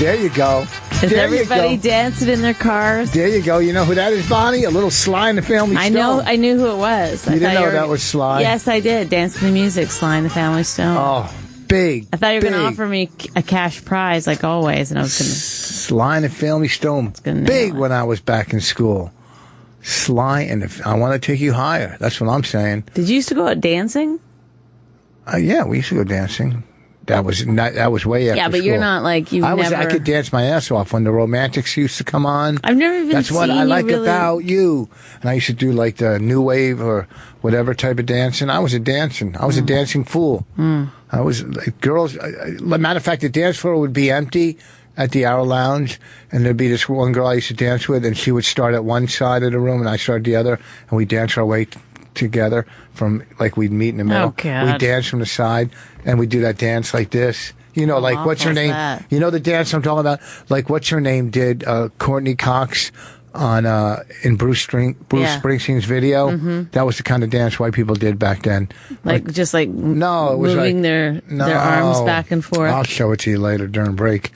There you go. Is everybody dancing in their cars? There you go. You know who that is, Bonnie? A little Sly and the Family Stone. I knew who it was. You didn't know that was Sly? Yes, I did. Dancing the Music, Sly and the Family Stone. Oh, big. I thought you were going to offer me a cash prize, like always, and I was going to... Sly and the Family Stone. Big when I was back in school. Sly and I want to take you higher. That's what I'm saying. Did you used to go out dancing? Yeah, we used to go dancing. That was way after Yeah, but school. you're not like I could dance my ass off when the Romantics used to come on. I've never even That's seen what I like really... about you. And I used to do like the new wave or whatever type of dancing. I was a dancing fool. I was like girls. Matter of fact, the dance floor would be empty at the Hour Lounge, and there'd be this one girl I used to dance with, and she would start at one side of the room, and I started the other, and we'd dance our way together from, like, we'd meet in the middle. Oh, God. We'd dance from the side, and we'd do that dance like this. You know, like, what's her name? That? You know the dance I'm talking about? Like, what's her name did Courtney Cox on in Bruce Springsteen's video. That was the kind of dance white people did back then. Like just like no, it was moving like, their arms back and forth. I'll show it to you later during break.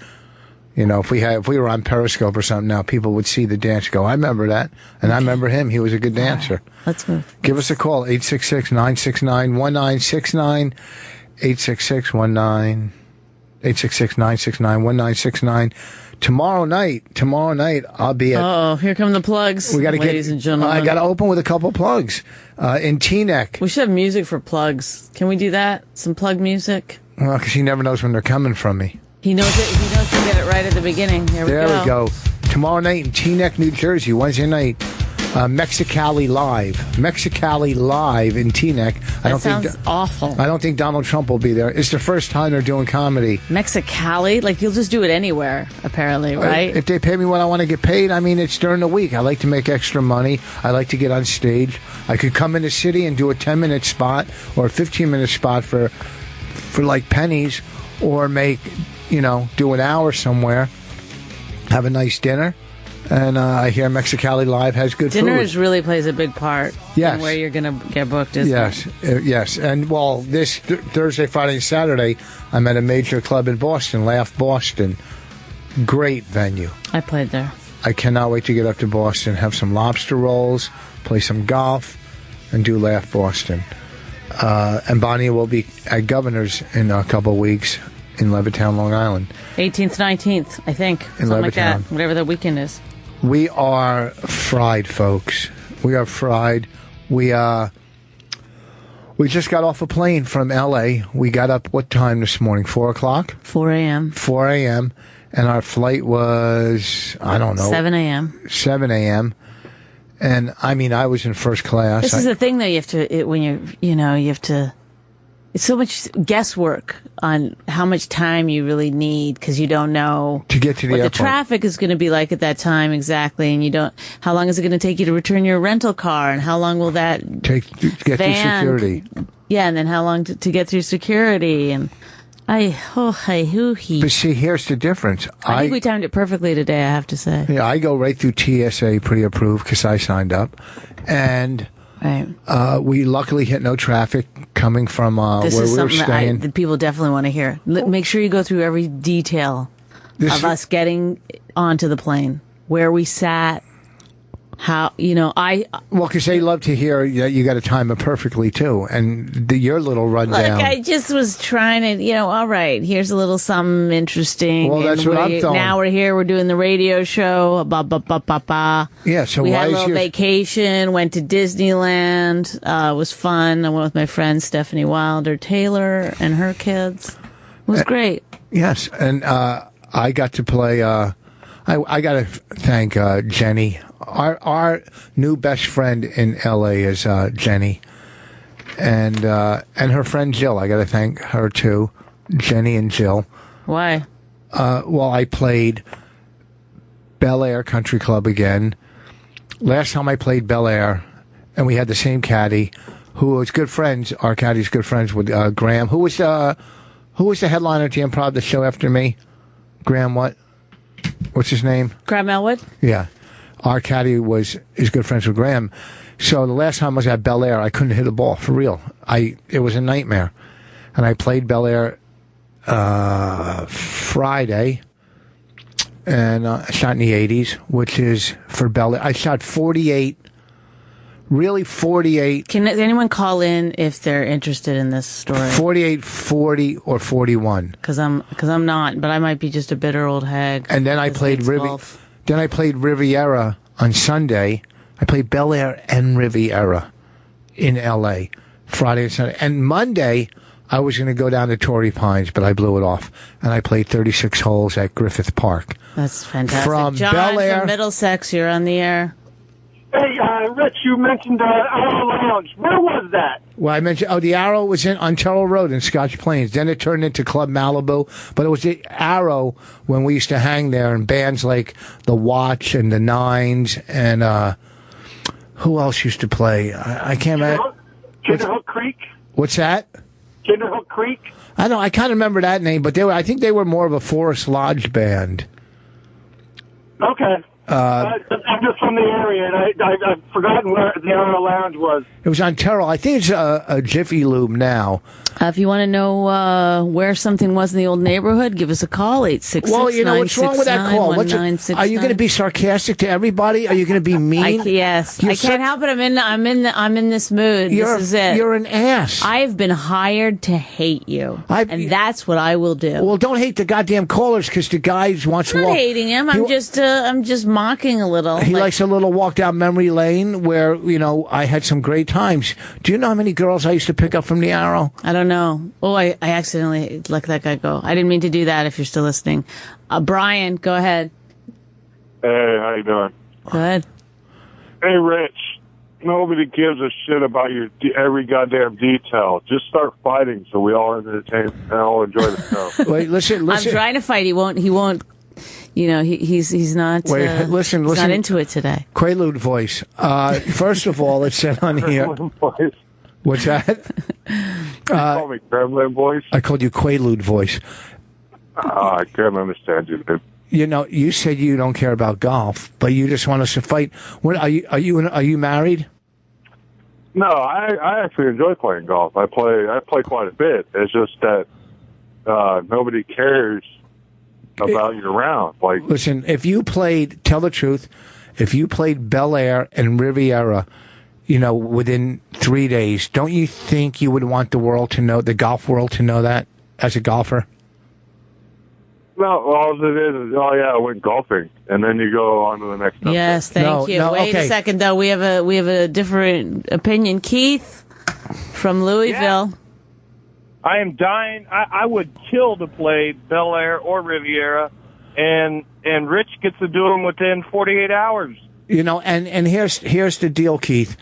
You know, if we were on Periscope or something now, people would see the dance. Go, I remember that, and I remember him. He was a good dancer. Right. Let's move. Give us a call 866-969-1969 866-969-1969. Tomorrow night, I'll be at... Oh, here come the plugs, ladies and gentlemen. I got to open with a couple plugs. In Teaneck. We should have music for plugs. Can we do that? Some plug music? Well, because he never knows when they're coming from me. He knows it. He knows to get it right at the beginning. There we go. Tomorrow night in Teaneck, New Jersey, Wednesday night, Mexicali Live in Teaneck. That sounds awful. I don't think Donald Trump will be there. It's the first time they're doing comedy. Mexicali? Like, you'll just do it anywhere, apparently, right? If they pay me what I want to get paid, I mean, it's during the week. I like to make extra money. I like to get on stage. I could come in the city and do a 10-minute spot or a 15-minute spot for like pennies, or do an hour somewhere, have a nice dinner. And I hear Mexicali Live has good dinner food. Really plays a big part in where you're going to get booked, isn't it? Yes. And, well, this Thursday, Friday, and Saturday, I'm at a major club in Boston, Laugh Boston. Great venue. I played there. I cannot wait to get up to Boston, have some lobster rolls, play some golf, and do Laugh Boston. And Bonnie will be at Governor's in a couple of weeks in Levittown, Long Island. 18th, 19th, I think. In Something Levittown. Like that. Whatever the weekend is. We are fried, folks. We are fried. We just got off a plane from L.A. We got up, what time this morning? 4 o'clock? 4 a.m. 4 a.m. And our flight was, I don't know. 7 a.m. 7 a.m. And, I mean, I was in first class. This is the thing, though, you have to... It's so much guesswork on how much time you really need, because you don't know to get to the airport. The traffic is going to be like at that time exactly, and you don't. How long is it going to take you to return your rental car, and how long will that take to get through security? Yeah, and then how long to get through security? And But see, here's the difference. I think we timed it perfectly today, I have to say. Yeah, I go right through TSA pre-approved because I signed up, and. Right. We luckily hit no traffic coming from where we were staying. That people definitely want to hear. Make sure you go through every detail of us getting onto the plane, where we sat, how, Well, because they love to hear you got to time it perfectly, too. And your little rundown. Look, I just was trying to, all right, here's a little something interesting. Well, that's what I'm telling. Now we're here, we're doing the radio show, Yeah, so we had a little vacation, went to Disneyland, it was fun. I went with my friend Stephanie Wilder Taylor and her kids. It was great. Yes, and I got to play, I got to thank Jenny. Our new best friend in L.A. is Jenny, and her friend Jill. I got to thank her too, Jenny and Jill. Why? Well, I played Bel Air Country Club again. Last time I played Bel Air, and we had the same caddy, who was good friends. Our caddy's good friends with Graham, who was the headliner at the Improv, the show after me. Graham, what? What's his name? Graham Elwood? Yeah. Our caddy is good friends with Graham. So the last time I was at Bel Air, I couldn't hit a ball, for real. It was a nightmare. And I played Bel Air Friday, and I shot in the 80s, which is for Bel Air. I shot 48. Really, 48. Can anyone call in if they're interested in this story? 48, 40, or 41. Because I'm not, but I might be just a bitter old hag. And then I played Riviera on Sunday. I played Bel Air and Riviera in L.A. Friday and Sunday. And Monday, I was going to go down to Torrey Pines, but I blew it off. And I played 36 holes at Griffith Park. That's fantastic. From John Bel Air, from Middlesex, you're on the air. Hey, Rich, you mentioned Arrow Lounge. Where was that? Well, I mentioned, the Arrow was on Terrell Road in Scotch Plains. Then it turned into Club Malibu. But it was the Arrow when we used to hang there, and bands like The Watch and The Nines, and who else used to play? I can't remember. Kinderhook Creek? What's that? Kinderhook Creek? I don't. I can't remember that name, but I think they were more of a Forest Lodge band. Okay. I'm just from the area, and I've forgotten where the Arrow Lounge was. It was on Terrell. I think it's a Jiffy Lube now. If you want to know where something was in the old neighborhood, give us a call, 866-969-1969. Well, you know, what's wrong with that call? Are you going to be sarcastic to everybody? Are you going to be mean? Yes. I can't help it. I'm in this mood. This is it. You're an ass. I've been hired to hate you. And that's what I will do. Well, don't hate the goddamn callers, because the guys wants to walk. I'm not hating him. I'm just mocking a little. He likes a little walk down memory lane where, I had some great times. Do you know how many girls I used to pick up from the Arrow? I don't know. Oh, I accidentally let that guy go. I didn't mean to do that if you're still listening. Brian, go ahead. Hey, how you doing? Good. Hey, Rich. Nobody gives a shit about your every goddamn detail. Just start fighting so we all entertain and all enjoy the show. Wait, listen. I'm trying to fight. He won't. He's not. Wait, listen. He's not into it today. Quaalude voice. First of all, it said on here. What's that? You call me Kremlin voice? I called you Quaalude voice. I can't understand you, dude. You said you don't care about golf, but you just want us to fight. Are you married? No, I actually enjoy playing golf. I play quite a bit. It's just that nobody cares about your round. Listen, tell the truth, if you played Bel Air and Riviera, within 3 days, don't you think you would want the golf world to know that as a golfer? No, all it is, I went golfing, and then you go on to the next step. Yes, thank you. Wait a second, though. We have a different opinion. Keith from Louisville. Yeah. I am dying. I would kill to play Bel Air or Riviera, and Rich gets to do them within 48 hours. And here's the deal, Keith.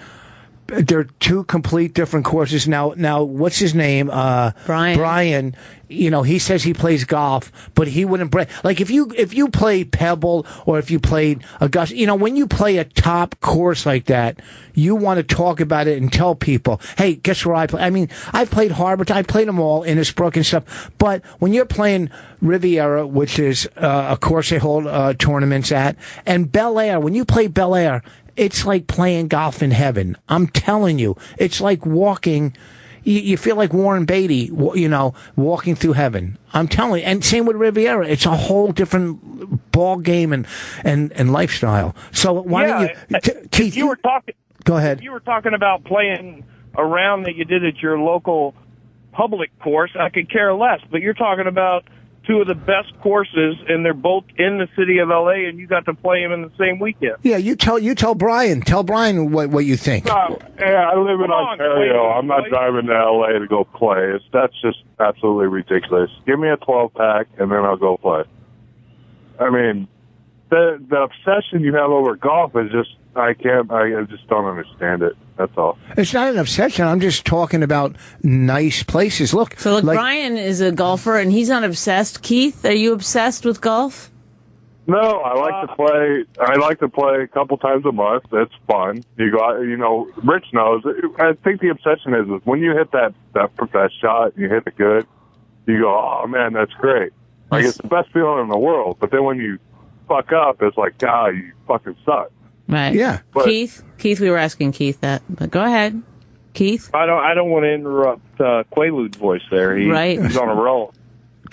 They're two complete different courses. Now, what's his name? Brian. He says he plays golf, but he wouldn't like if you play Pebble or if you played Augusta. When you play a top course like that, you want to talk about it and tell people, hey, guess where I play? I mean, I've played Harbor, I've played them all, Innisbrook and stuff. But when you're playing Riviera, which is a course they hold tournaments at, and Bel Air, when you play Bel Air, it's like playing golf in heaven. I'm telling you, it's like walking. You feel like Warren Beatty, walking through heaven. I'm telling you. And same with Riviera. It's a whole different ball game and lifestyle. So why don't you, Keith? You were talking. Go ahead. If you were talking about playing a round that you did at your local public course, I could care less. But you're talking about two of the best courses, and they're both in the city of L.A., and you got to play them in the same weekend. Yeah, you tell Brian. Tell Brian what you think. Yeah, I live in Ontario. I'm not driving to L.A. to go play. That's just absolutely ridiculous. Give me a 12-pack, and then I'll go play. I mean, the obsession you have over golf is just, I just don't understand it. That's all. It's not an obsession. I'm just talking about nice places. Look, Brian is a golfer, and he's not obsessed. Keith, are you obsessed with golf? No, I like to play. I like to play a couple times a month. It's fun. You go, Rich knows. I think the obsession is when you hit that shot, you hit it good. You go, oh man, that's great. Like it's the best feeling in the world. But then when you fuck up, it's like, God, you fucking suck. Right. Yeah. But Keith, we were asking Keith that, but go ahead, Keith. I don't want to interrupt Quaalude voice there. He's on a roll.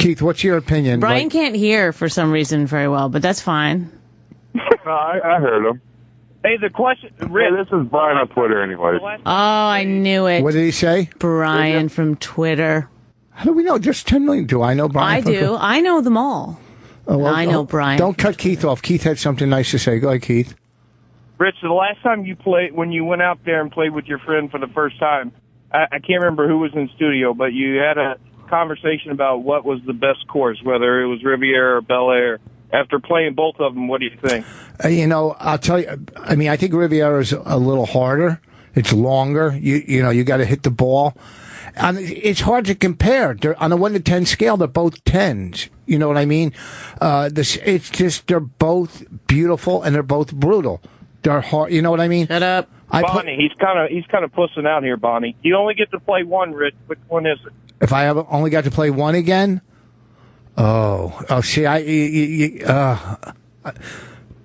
Keith, what's your opinion? Brian can't hear for some reason very well, but that's fine. I heard him. Hey, the question, Hey, this is Brian on Twitter anyways. Oh, I knew it. What did he say? Brian from Twitter. How do we know? Just 10 million. Do I know Brian? I do. I know them all. Oh, well, I know Brian. Don't cut Keith off. Keith had something nice to say. Go ahead, Keith. Rich, the last time you played, when you went out there and played with your friend for the first time, I can't remember who was in studio, but you had a conversation about what was the best course, whether it was Riviera or Bel Air. After playing both of them, what do you think? I'll tell you. I mean, I think Riviera is a little harder. It's longer. You got to hit the ball. And it's hard to compare. On a 1 to 10 scale, they're both 10s. You know what I mean? It's just they're both beautiful and they're both brutal. They're hard. You know what I mean? Shut up. Bonnie, he's kind of pussing out here, Bonnie. You only get to play one, Rich. Which one is it? If I only got to play one again, see,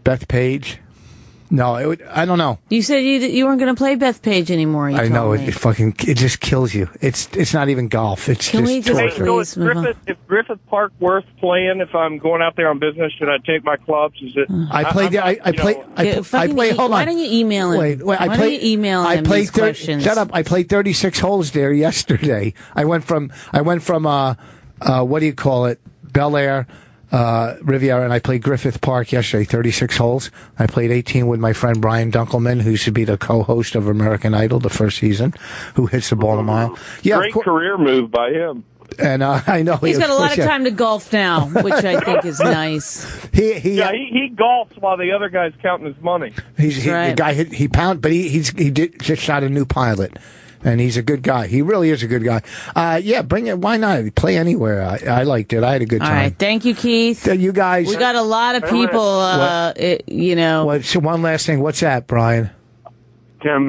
Beth Page. No, I don't know. You said you weren't going to play Beth Page anymore. I know it just kills you. It's not even golf. It's Can we just torture. please move on? If Griffith Park worth playing? If I'm going out there on business, should I take my clubs? Is it? I played. Hold on. Why don't you email him? Why don't you email him these questions? Shut up. I played 36 holes there yesterday. I went from what do you call it? Bel Air, Riviera, and I played Griffith Park yesterday, 36 holes. I played 18 with my friend Brian Dunkelman, who used to be the co-host of American Idol the first season, who hits the ball a mile. Yeah, Great career move by him. And I know he's got a lot of time to golf now, which I think is nice. He golfs while the other guy's counting his money. The guy he pound, but he just shot a new pilot. And he's a good guy. He really is a good guy. Bring it. Why not? Play anywhere. I liked it. I had a good time. All right. Thank you, Keith. You guys. We got a lot of people, So one last thing. What's that, Brian? Can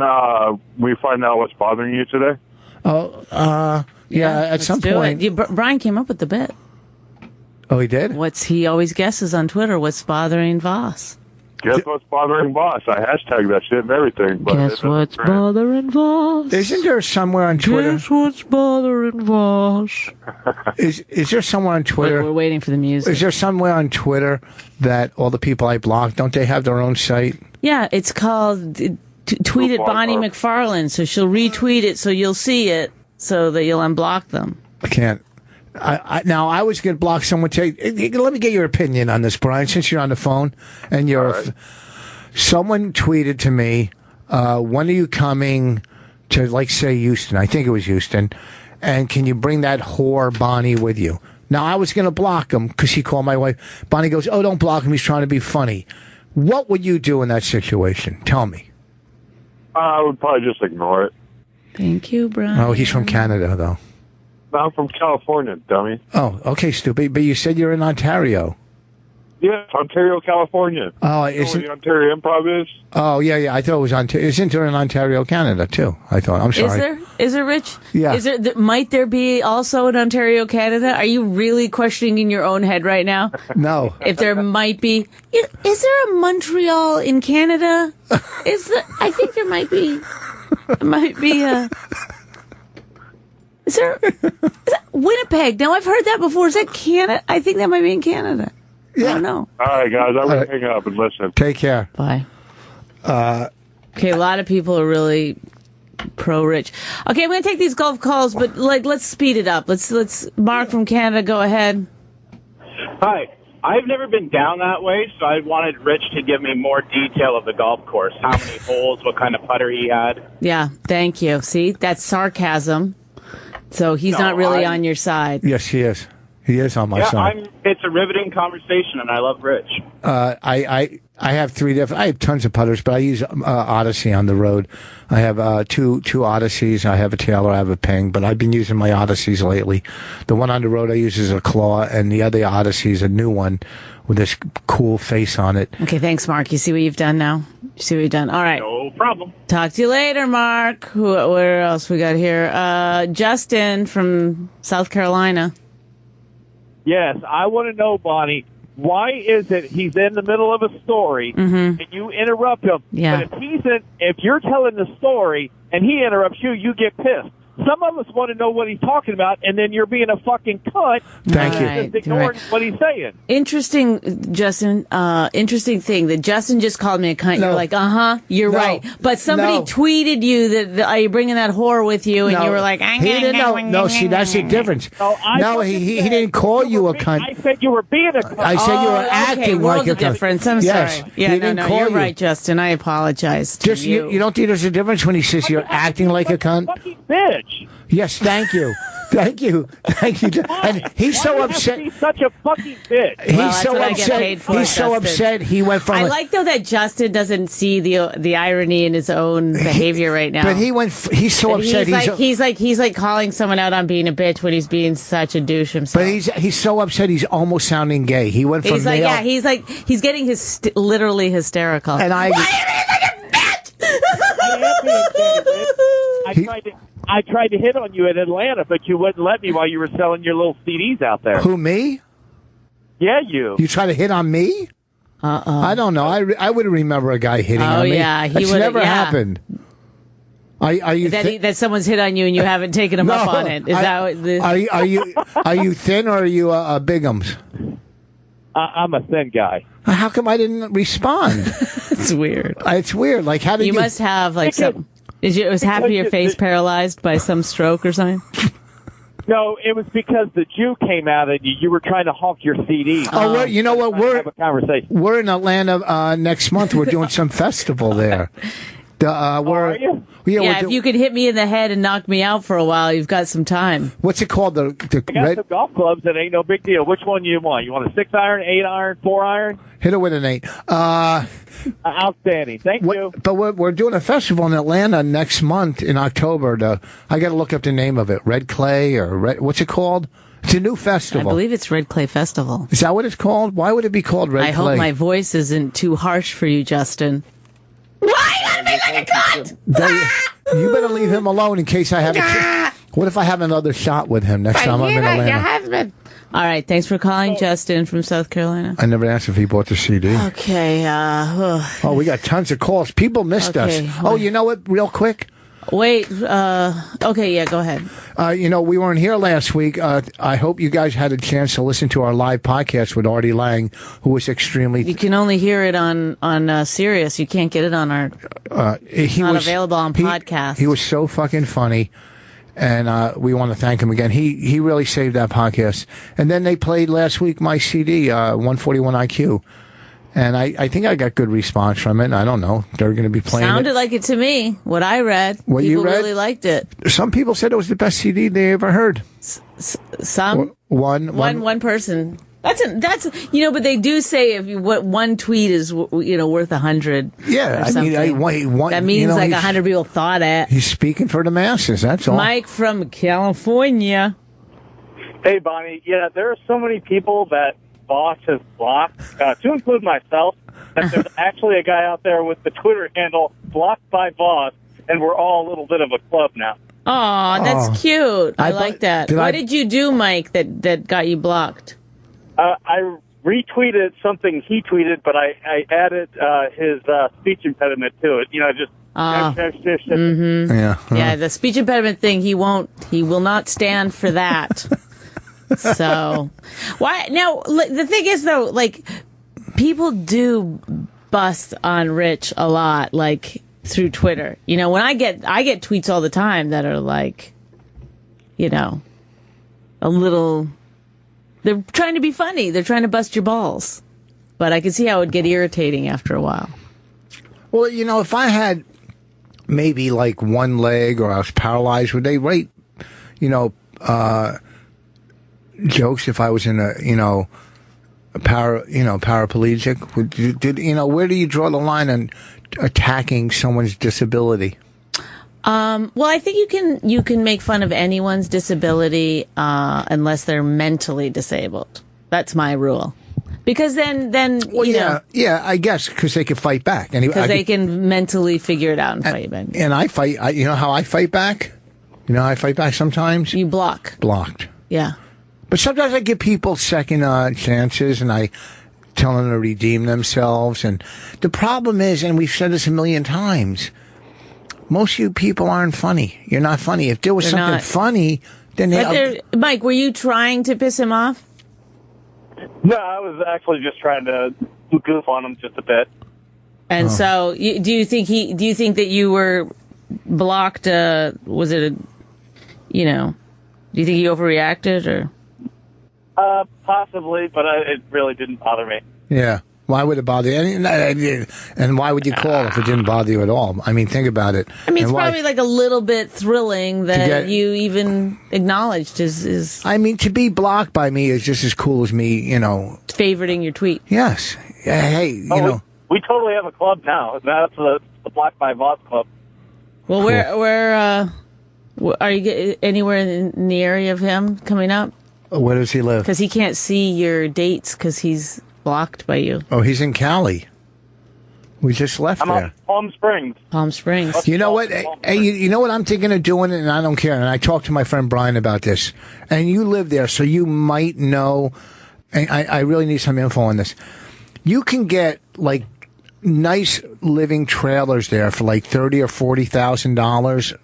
we find out what's bothering you today? At some point. Brian came up with the bit. Oh, he did? He always guesses on Twitter what's bothering Voss. Guess what's bothering Voss? I hashtag that shit and everything. But guess what's bothering Voss? Isn't there somewhere on Twitter? Guess what's bothering Voss? Is there somewhere on Twitter? We're waiting for the music. Is there somewhere on Twitter that all the people I blocked, don't they have their own site? Yeah, it's called Tweet at Bonnie McFarlane. So she'll retweet it so you'll see it so that you'll unblock them. I can't. Now, I was going to block someone. Let me get your opinion on this, Brian, since you're on the phone. And someone tweeted to me, when are you coming to, say, Houston? I think it was Houston. And can you bring that whore Bonnie with you? Now, I was going to block him because he called my wife. Bonnie goes, oh, don't block him. He's trying to be funny. What would you do in that situation? Tell me. I would probably just ignore it. Thank you, Brian. Oh, he's from Canada, though. I'm from California, dummy. Oh, okay, stupid. But you said you're in Ontario. Yeah, Ontario, California. Oh, isn't the Ontario Improv is? Oh, yeah. I thought it was Ontario. Isn't there in Ontario, Canada, too? I thought. I'm sorry. Is there, Rich? Yeah. Might there be also in Ontario, Canada? Are you really questioning in your own head right now? No. If there might be. Is there a Montreal in Canada? I think there might be. It might be a... Is that Winnipeg? Now, I've heard that before. Is that Canada? I think that might be in Canada. Yeah. I don't know. All right, guys. I'm going to hang up and listen. Take care. Bye. Okay, a lot of people are really pro-Rich. Okay, I'm going to take these golf calls, but let's speed it up. Let's Mark from Canada, go ahead. Hi. I've never been down that way, so I wanted Rich to give me more detail of the golf course. How many holes, what kind of putter he had. Yeah, thank you. See, that's sarcasm. So he's not really on your side. Yes, he is. He is on my side. It's a riveting conversation, and I love Rich. I have three different. I have tons of putters, but I use Odyssey on the road. I have two Odysseys. I have a Taylor. I have a Ping, but I've been using my Odysseys lately. The one on the road I use is a Claw, and the other Odyssey is a new one with this cool face on it. Okay, thanks, Mark. You see what you've done now? You see what you've done? All right. No problem. Talk to you later, Mark. Where else we got here? Justin from South Carolina. Yes, I want to know, Bonnie, why is it he's in the middle of a story and you interrupt him? Yeah. But if you're telling the story and he interrupts you, you get pissed. some of us want to know what he's talking about, and then you're being a fucking cunt. Thank you. Right, Just ignoring what he's saying. Interesting, Justin. Interesting thing that Justin just called me a cunt. No. You're like, you're No. right. But somebody No. tweeted you that are you bringing that whore with you, and you were like, he didn't know. No, see, that's the difference. No, he didn't call you a cunt. I said you were being a cunt. I said you were acting world like a of cunt. difference. I'm Yes, sorry. he Yeah, didn't no, call you're you. right, Justin. I apologize to Just you don't think there's a difference when he says you're acting like a cunt? Fucking bitch. Yes, thank you. Thank you. And he's so Why upset. do you have to be such a fucking bitch? He's Well, that's so what I get upset. paid for, He's so Justin. upset. He went from. I like though that Justin doesn't see the irony in his own behavior right now. But he went. He's so upset. He's like calling someone out on being a bitch when he's being such a douche himself. But he's so upset. He's almost sounding gay. He went from. He's like, male, he's getting literally hysterical. And I. I tried to hit on you in Atlanta, but you wouldn't let me while you were selling your little CDs out there. Who, me? Yeah, you. You try to hit on me? I don't know. I would remember a guy hitting on me. Yeah, he That's would. never happened. Are you that someone's hit on you and you haven't taken him up on it? Is that what the... Are you thin or are you bigums? I'm a thin guy. How come I didn't respond? It's weird. It's weird. Like, how did you? You must have like some. Was half of your face paralyzed by some stroke or something? No, it was because the Jew came out and you were trying to honk your CD. Oh, you know what? Have a conversation. We're in Atlanta next month. We're doing some festival there. Are you? Yeah, if you could hit me in the head and knock me out for a while, you've got some time. What's it called? I got some golf clubs that ain't no big deal. Which one do you want? You want a 6-iron, 8-iron, 4-iron? Hit it with an 8. Outstanding. Thank you. But we're doing a festival in Atlanta next month in October. I got to look up the name of it. Red Clay or what's it called? It's a new festival. I believe it's Red Clay Festival. Is that what it's called? Why would it be called Red Clay? I hope my voice isn't too harsh for you, Justin. Why not make cut? You better leave him alone in case I have What if I have another shot with him next time I'm in Atlanta? All right, thanks for calling, Justin from South Carolina. I never asked if he bought the CD. Okay. We got tons of calls. People missed us. Oh, you know what? Real quick. Wait. Okay, yeah, go ahead. We weren't here last week. I hope you guys had a chance to listen to our live podcast with Arty Lang, who was extremely... You can only hear it on Sirius. You can't get it on our... It's not available on podcast. He was so fucking funny. And we want to thank him again. He really saved that podcast. And then they played last week my CD, 141 IQ. And I think I got good response from it. I don't know. They're going to be playing Sounded like it to me, what I read. What people you read? really liked it. Some people said it was the best CD they ever heard. Some? One person. That's but they do say what one tweet is worth 100. Yeah, I mean, that means 100 people thought it. He's speaking for the masses. That's all. Mike from California. Hey, Bonnie. Yeah, there are so many people that Boss has blocked, to include myself. That there's actually a guy out there with the Twitter handle blocked by Boss, and we're all a little bit of a club now. Oh, that's cute. I like that. What did you do, Mike, that got you blocked? I retweeted something he tweeted, but I added his speech impediment to it. Just. Mm-hmm. Yeah, the speech impediment thing. He will not stand for that. So, why now? The thing is, though, people do bust on Rich a lot, through Twitter. When I get tweets all the time that are a little. They're trying to be funny. They're trying to bust your balls. But I can see how it would get irritating after a while. Well, if I had maybe one leg or I was paralyzed, would they write, jokes if I was in a paraplegic? Where do you draw the line on attacking someone's disability? Well, I think you can make fun of anyone's disability unless they're mentally disabled. That's my rule. Because then I guess because they can fight back. Because they can mentally figure it out and fight back. And I fight. You know how I fight back? You know how I fight back sometimes? You block. Blocked. Yeah. But sometimes I give people second chances, and I tell them to redeem themselves. And the problem is, and we've said this a million times, Most of you people aren't funny. You're not funny. If there was They're something not. funny, then Mike, were you trying to piss him off? No, I was actually just trying to goof on him just a bit. And so, do you think that you were blocked? Was it do you think he overreacted or? Possibly, but it really didn't bother me. Yeah. Why would it bother you? And why would you call if it didn't bother you at all? I mean, think about it. I mean, it's probably like a little bit thrilling that you even acknowledged his. I mean, to be blocked by me is just as cool as me, favoriting your tweet. Yes. Hey, We totally have a club now. That's the Blocked by Voss Club. Well, cool. where are you anywhere in the area of him coming up? Where does he live? Because he can't see your dates because he's blocked by you. Oh, he's in Cali. We just left I'm there. Palm Springs. Palm Springs. You know what? Hey, you know what I'm thinking of doing, and I don't care. And I talked to my friend Brian about this. And you live there, so you might know. And I really need some info on this. You can get like nice living trailers there for like $30,000 or $40,000.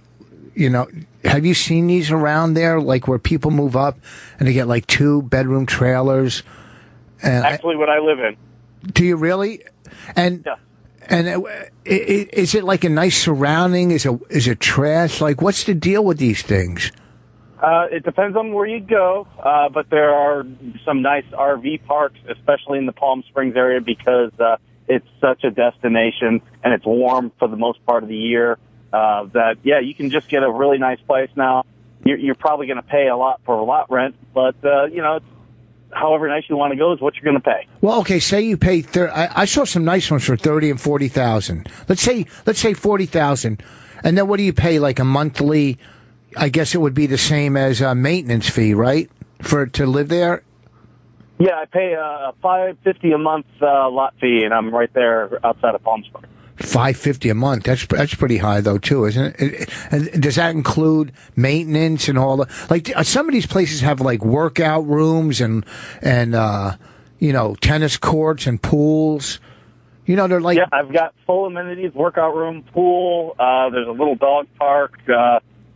Have you seen these around there? Like where people move up and they get like 2-bedroom trailers. And actually, what I live in. Do you really? And yeah. And is it like a nice surrounding? Is it trash? Like what's the deal with these things? It depends on where you go, but there are some nice RV parks, especially in the Palm Springs area, because it's such a destination and it's warm for the most part of the year. You can just get a really nice place now. You're probably going to pay a lot for a lot rent, but it's however nice you want to go is what you're going to pay. Well, okay, say you pay. I saw some nice ones for $30,000 and $40,000. Let's say $40,000, and then what do you pay? Like a monthly? I guess it would be the same as a maintenance fee, right? To live there. Yeah, I pay a $550 a month lot fee, and I'm right there outside of Palm Springs. $550 a month. That's pretty high though, too, isn't it? Does that include maintenance and all the like? Some of these places have like workout rooms and tennis courts and pools. They're like I've got full amenities, workout room, pool. There's a little dog park.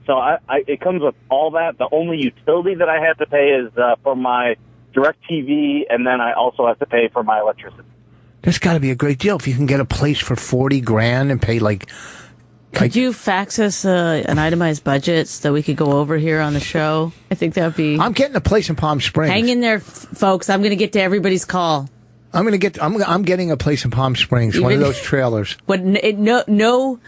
So it comes with all that. The only utility that I have to pay is for my DirecTV, and then I also have to pay for my electricity. That's got to be a great deal if you can get a place for $40,000 and pay like. Could you fax us an itemized budget so that we could go over here on the show? I think that would be. I'm getting a place in Palm Springs. Hang in there, folks. I'm going to get to everybody's call. I'm getting a place in Palm Springs, one of those trailers. But no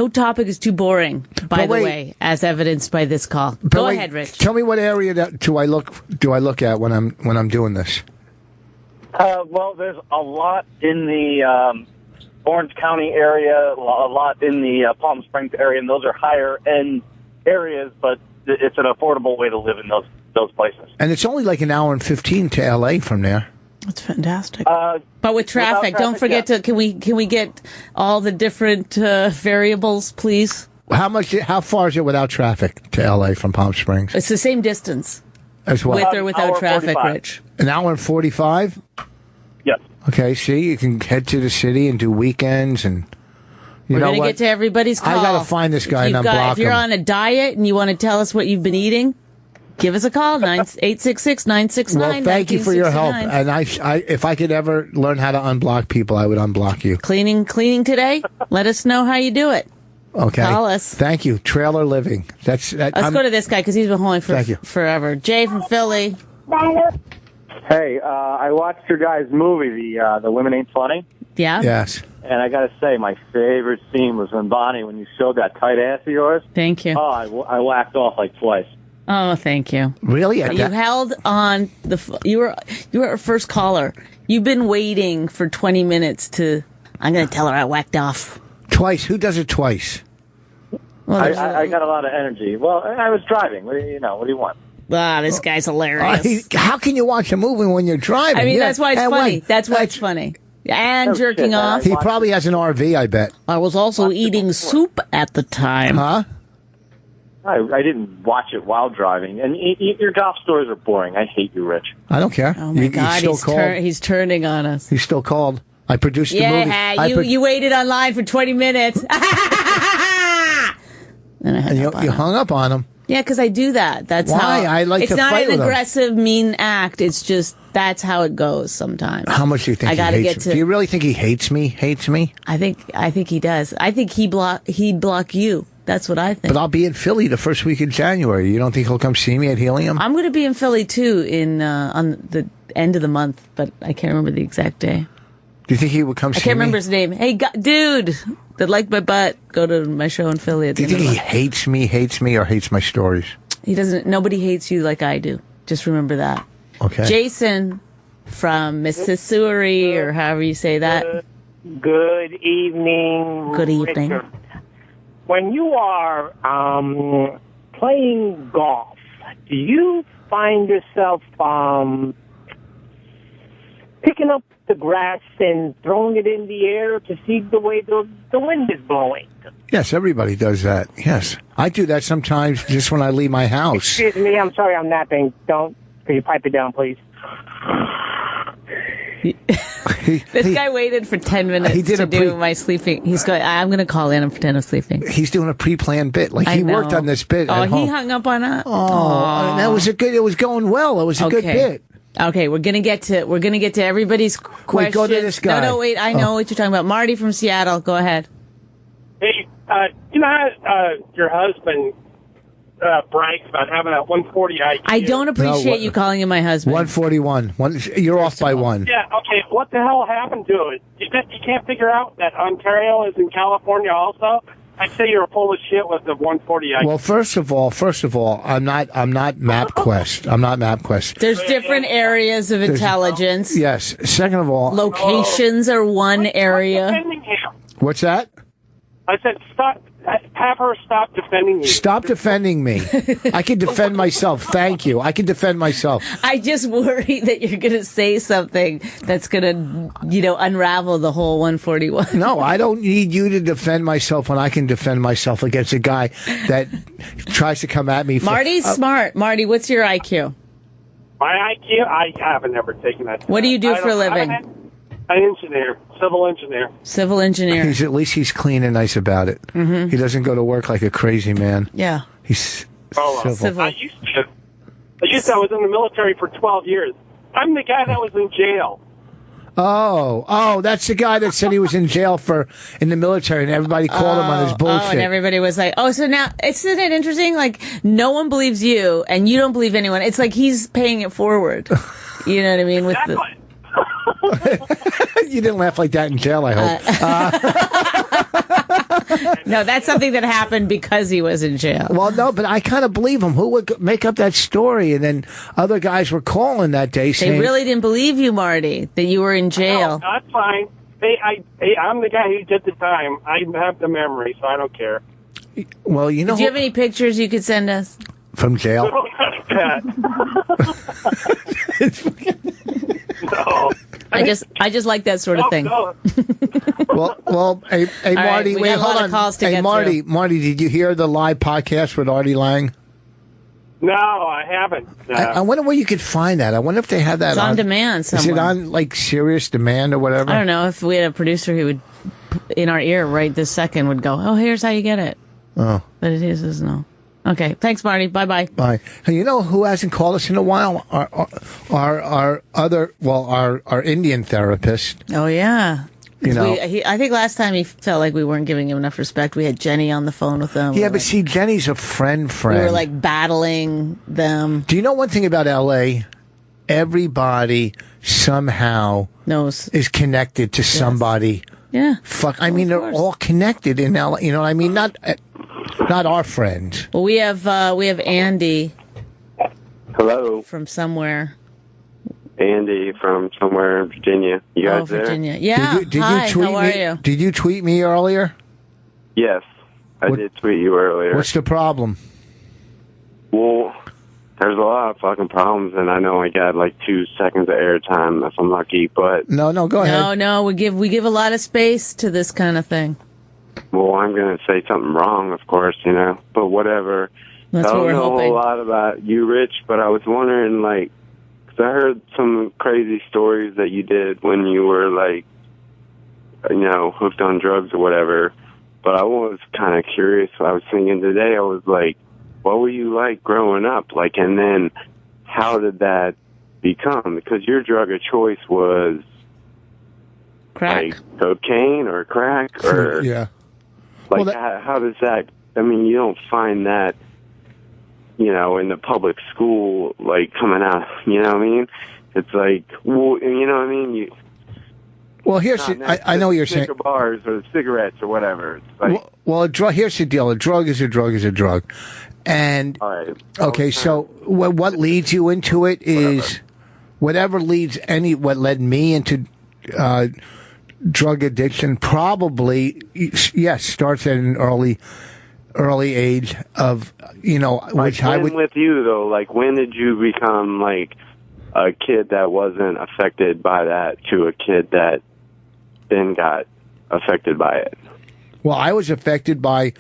topic is too boring. By the way, as evidenced by this call. Go ahead, Rich. Tell me what area do I look at when I'm doing this? Well, there's a lot in the Orange County area, a lot in the Palm Springs area, and those are higher end areas, but it's an affordable way to live in those places. And it's only like an hour and 15 to LA from there. That's fantastic. But with traffic, don't forget to can we get all the different variables, please? How far is it without traffic to LA from Palm Springs? It's the same distance. As well. With or without traffic, 45. Rich? An hour and 45? Yes. Okay, see, you can head to the city and do weekends and We're going to get to everybody's call. I got to find this guy and unblock him. If you're on a diet and you want to tell us what you've been eating, give us a call, 866-969-1969. Well, thank you for your help. And I, if I could ever learn how to unblock people, I would unblock you. Cleaning today? Let us know how you do it. Okay. Call us. Thank you. Trailer living. Let's go to this guy because he's been holding for forever. Jay from Philly. Hey, I watched your guys' movie, The Women Ain't Funny. Yeah? Yes. And I got to say, my favorite scene was when when you showed that tight ass of yours. Thank you. Oh, I whacked off like twice. Oh, thank you. Really? You held on you were our first caller. You've been waiting for 20 minutes I'm going to tell her I whacked off. Twice? Who does it twice? Well, I got a lot of energy. Well, I was driving. What do you want? Ah, this guy's hilarious. How can you watch a movie when you're driving? I mean, that's why it's funny. That's why it's funny. And jerking off. He probably has an RV, I bet. I was also eating soup at the time. Huh? I didn't watch it while driving. And your golf stories are boring. I hate you, Rich. I don't care. Oh, my God. He's turning on us. He's still called. I produced the movie. Yeah, you waited online for 20 minutes. And I hung up on you him. hung up on him. Yeah, because I do that. That's Why? how. I like it's to not fight an with him. aggressive, mean act. It's just that's how it goes sometimes. How much do you think I gotta he hates get me? to. Do you really think he hates me? Hates me? I think he does. I think he'd block you. That's what I think. But I'll be in Philly the first week in January. You don't think he'll come see me at Helium? I'm going to be in Philly too on the end of the month, but I can't remember the exact day. Do you think he would come see me? I can't remember his name. Hey, dude that liked my butt, go to my show in Philly at the Do you end think of the he month. hates me, or hates my stories? He doesn't. Nobody hates you like I do. Just remember that. Okay. Jason from Mississippi, or however you say that. Good evening. Good evening. Richard. When you are playing golf, do you find yourself picking up the grass and throwing it in the air to see the way the wind is blowing? Yes, everybody does that. Yes. I do that sometimes just when I leave my house. Excuse me, I'm sorry, I'm napping. Could you pipe it down, please? This guy waited for 10 minutes to do my sleeping. He's going. I'm going to call in and pretend I'm sleeping. He's doing a pre-planned bit. Like he worked on this bit. Oh, at he home. hung up on it. Oh, that was it was going well. It was a good bit. Okay, we're gonna get to everybody's questions. Wait, go to this guy. No, wait. I know what you're talking about. Marty from Seattle. Go ahead. Hey, your husband brags about having a 140 IQ. I don't appreciate you calling him my husband. 141. You're off by one. Yeah, okay. What the hell happened to it? You can't figure out that Ontario is in California also? I'd say you're full of shit with the 140 IQ. Well, first of all, I'm not MapQuest. I'm not MapQuest. There's different areas of intelligence. Yes. Second of all, locations are one area. What's that? I said stop. Have her stop defending you. Stop defending me. I can defend myself. Thank you. I can defend myself. I just worry that you're going to say something that's going to, unravel the whole 141. No, I don't need you to defend myself when I can defend myself against a guy that tries to come at me. Marty's smart. Marty, what's your IQ? My IQ? I haven't ever taken that. What do you do for a living? An engineer, civil engineer. Civil engineer. At least he's clean and nice about it. Mm-hmm. He doesn't go to work like a crazy man. Yeah. He's civil. I was in the military for 12 years. I'm the guy that was in jail. Oh, that's the guy that said he was in jail in the military, and everybody called him on his bullshit. Oh, and everybody was like, so now, isn't it interesting? Like, no one believes you, and you don't believe anyone. It's like he's paying it forward. You know what I mean? With You didn't laugh like that in jail, I hope. No, that's something that happened because he was in jail. Well, no, but I kind of believe him. Who would make up that story? And then other guys were calling that day saying... They really didn't believe you, Marty, that you were in jail. No, that's fine. Hey, I'm the guy who did the time. I have the memory, so I don't care. Well, Do you have any pictures you could send us? From jail? No. I just like that sort of thing. No. Well, hey, Marty, wait, hold on. Hey, Marty, did you hear the live podcast with Arty Lang? No, I haven't. I wonder where you could find that. I wonder if they have that It's on demand somewhere. Is it on, like, Serious Demand or whatever? I don't know. If we had a producer who would, in our ear right this second, would go, here's how you get it. Oh. But it is no. Okay. Thanks, Marty. Bye-bye. Bye. And you know who hasn't called us in a while? Our Indian therapist. Oh, yeah. You know. I think last time he felt like we weren't giving him enough respect. We had Jenny on the phone with him. Yeah, but see, Jenny's a friend. We were like battling them. Do you know one thing about L.A.? Everybody somehow is connected to somebody. Yeah. I mean, they're all connected in L.A. You know what I mean? Not our friends. Well, we have Andy. Hello. From somewhere. Andy from somewhere in Virginia. You guys there? Virginia. Yeah. Hi, how are you? Did you tweet me earlier? Yes, I did tweet you earlier. What's the problem? Well, there's a lot of fucking problems, and I know I got like 2 seconds of airtime if I'm lucky, but... No, go ahead. No, we give a lot of space to this kind of thing. Well, I'm going to say something wrong, of course, but whatever. That's what we're hoping. I don't know a lot about you, Rich, but I was wondering, like, because I heard some crazy stories that you did when you were, like, hooked on drugs or whatever. But I was kind of curious. I was thinking today, I was like, what were you like growing up? Like, and then how did that become? Because your drug of choice was crack, like cocaine or crack, or yeah. Like, how does that? I mean, you don't find that, you know, in the public school, like coming out. You know what I mean? It's like, well, you know what I mean? Well, here's I know what you're saying. Bars or cigarettes or whatever. It's like, well, a drug. Here's the deal: a drug is a drug is a drug, and all right. Okay. So what leads you into it is whatever leads what led me into drug addiction. Probably, yes, starts at an early age of, you know, which I would. With you though, like when did you become like a kid that wasn't affected by that to a kid that then got affected by it? Well, I was affected by,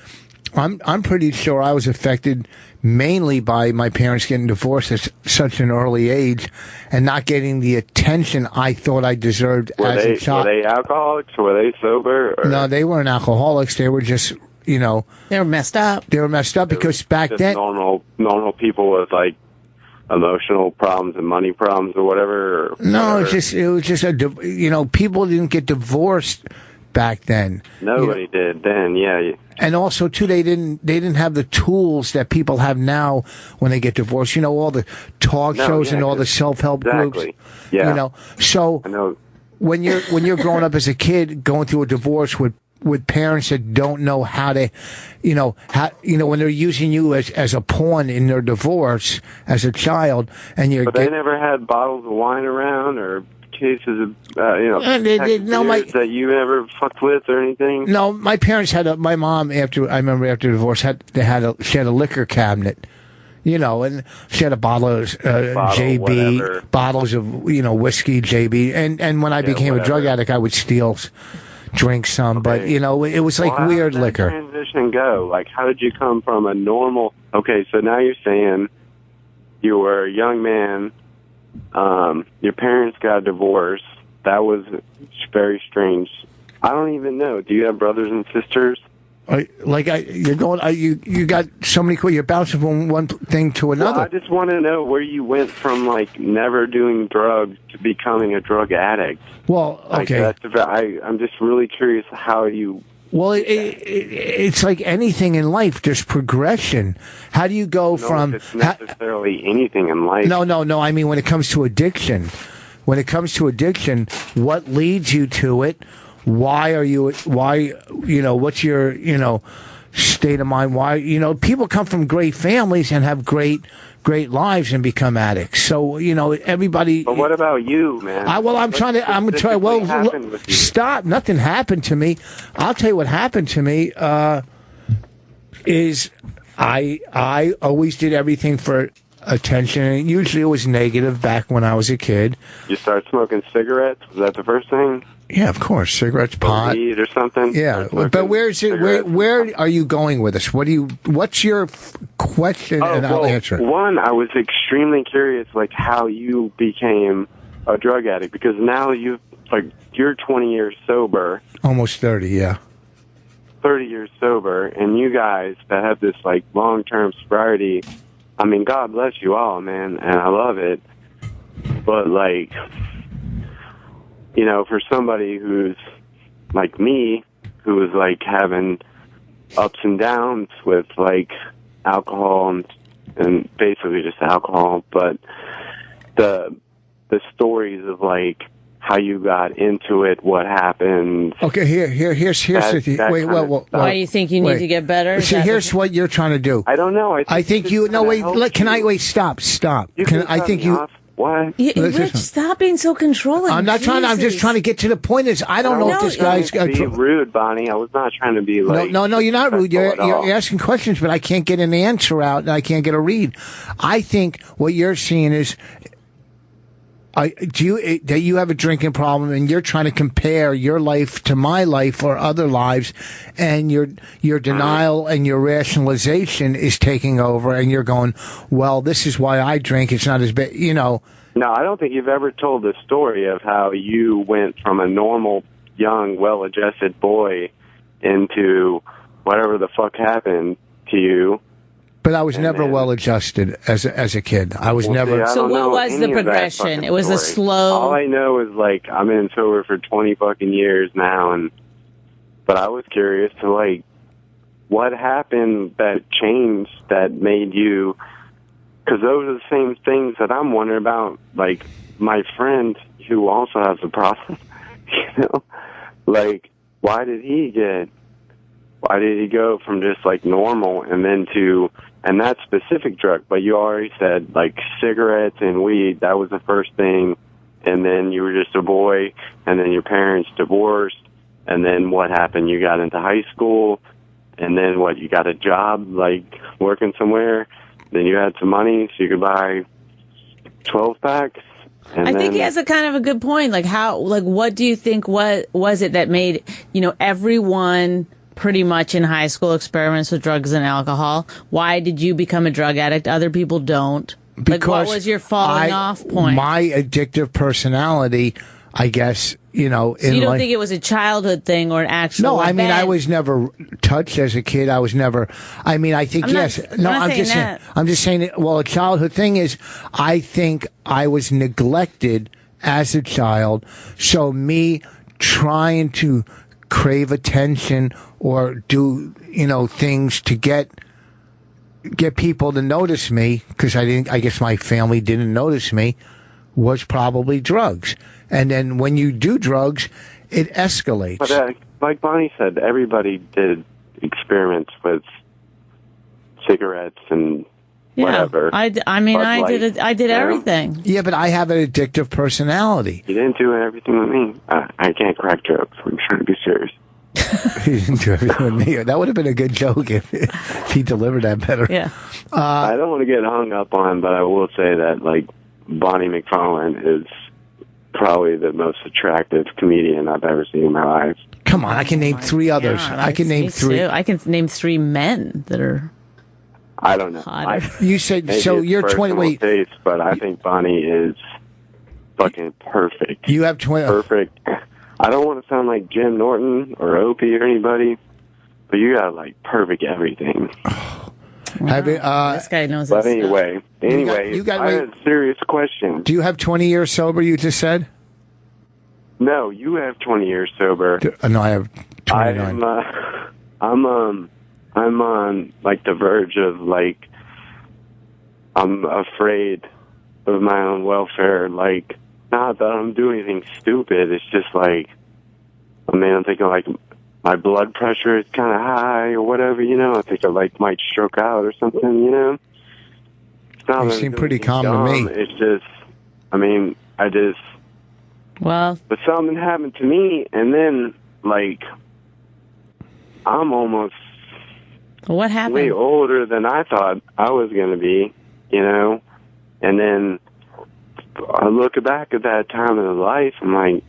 I'm pretty sure I was affected mainly by my parents getting divorced at such an early age and not getting the attention I thought I deserved as a child. Were they alcoholics? Were they sober? Or? No, they weren't alcoholics. They were just, you know. They were messed up. They were messed up because back then. Normal people with like emotional problems and money problems or whatever. Or no, whatever. it was just you know, people didn't get divorced back then. Nobody did then, yeah. And also too, they didn't have the tools that people have now when they get divorced. You know, all the talk shows and all the self-help groups. Yeah. You know, so I know. when you're growing up as a kid, going through a divorce with parents that don't know how to, when they're using you as a pawn in their divorce as a child, and But they never had bottles of wine around or cases of, that you never fucked with or anything? No, my parents my mom, I remember after divorce, she had a liquor cabinet. You know, and she had a bottle of JB, bottles of, whiskey, JB. And when I became a drug addict, I would steal, drink some. Okay. But, it was like weird liquor. How did that transition go? Like, how did you come from a normal... Okay, so now you're saying you were a young man, your parents got divorced. That was very strange. I don't even know. Do you have brothers and sisters? You got so many. You're bouncing from one thing to another. Well, I just want to know where you went from never doing drugs to becoming a drug addict. Well, okay. I'm just really curious how you. Well, it's like anything in life. There's progression. How do you go from? It's necessarily anything in life. No. I mean, when it comes to addiction, what leads you to it? What's your, state of mind? Why, people come from great families and have great lives and become addicts. So, everybody. But what about you, man? Stop. Nothing happened to me. I'll tell you what happened to me, is I always did everything for attention, and usually it was negative back when I was a kid. You started smoking cigarets? Was that the first thing? Yeah, of course. Cigarettes, pot, weed or something. Yeah, but where's it? Where are you going with this? What's your question? And I'll answer. One, I was extremely curious, how you became a drug addict, because now you're 20 years sober, almost 30. Yeah, 30 years sober, and you guys that have this long-term sobriety. I mean, God bless you all, man, and I love it. But for somebody who's like me, who is having ups and downs with alcohol and basically just alcohol, but the stories of how you got into it, what happened. Okay, here's the thing. Wait, why do you think you need to get better? See, here's what you're trying to do. I don't know. I think you. No, wait. Stop. Why? Rich, stop being so controlling. I'm not trying. I'm just trying to get to the point. I don't know if this guy's be rude, Bonnie. I was not trying to be No, you're not rude. You're asking questions, but I can't get an answer out, and I can't get a read. I think what you're seeing is. That you have a drinking problem and you're trying to compare your life to my life or other lives, and your denial and your rationalization is taking over, and you're going, well, this is why I drink. It's not as bad, No, I don't think you've ever told the story of how you went from a normal, young, well-adjusted boy into whatever the fuck happened to you. But I was never well adjusted as a kid. I was never. So what was the progression? It was a slow. All I know is like I've been sober for 20 fucking years now, but I was curious to like what happened that changed that made you. Because those are the same things that I'm wondering about. Like my friend who also has a problem, you know, like why did he go from just like normal and then to and that specific drug? But you already said like cigarettes and weed, that was the first thing, and then you were just a boy, and then your parents divorced, and then what happened? You got into high school, and then what? You got a job like working somewhere, then you had some money so you could buy 12 packs. I think he has a kind of a good point. Like what do you think? What was it that made everyone pretty much in high school experiments with drugs and alcohol? Why did you become a drug addict? Other people don't. Because what was your falling off point? My addictive personality, I guess, So you don't think it was a childhood thing or an actual No, I event? mean, I was never touched as a kid. I was never, I mean, I think, yes. I'm just saying, well, a childhood thing is, I think I was neglected as a child. So me trying to crave attention or do, things to get people to notice me, because I guess my family didn't notice me, was probably drugs. And then when you do drugs, it escalates. But like Bonnie said, everybody did experiments with cigarettes and whatever. I did everything. Yeah, but I have an addictive personality. You didn't do everything with me. I can't crack jokes. I'm trying to be serious. He didn't do everything with me. That would have been a good joke if he delivered that better. Yeah. I don't want to get hung up on, but I will say that like Bonnie McFarlane is probably the most attractive comedian I've ever seen in my life. Come on, I can name three others. I can name three. I can name three men that are. I don't know. You said so. You're 20. Wait, taste, but I think Bonnie is fucking perfect. You have 20. Perfect. I don't want to sound like Jim Norton or Opie or anybody, but you got like perfect everything. Wow. This guy knows. But anyway, I had a serious question. Do you have 20 years sober? You just said. No, you have 20 years sober. No, I have 29. I'm on like the verge of like I'm afraid of my own welfare. Like, not that I'm doing anything stupid. It's just like, I mean, I'm thinking like my blood pressure is kind of high or whatever. I think I like might stroke out or something. You seem pretty calm to me. It's just, I mean, Well, but something happened to me, and then like I'm almost. What happened? Way older than I thought I was going to be, and then I look back at that time in life, I'm like,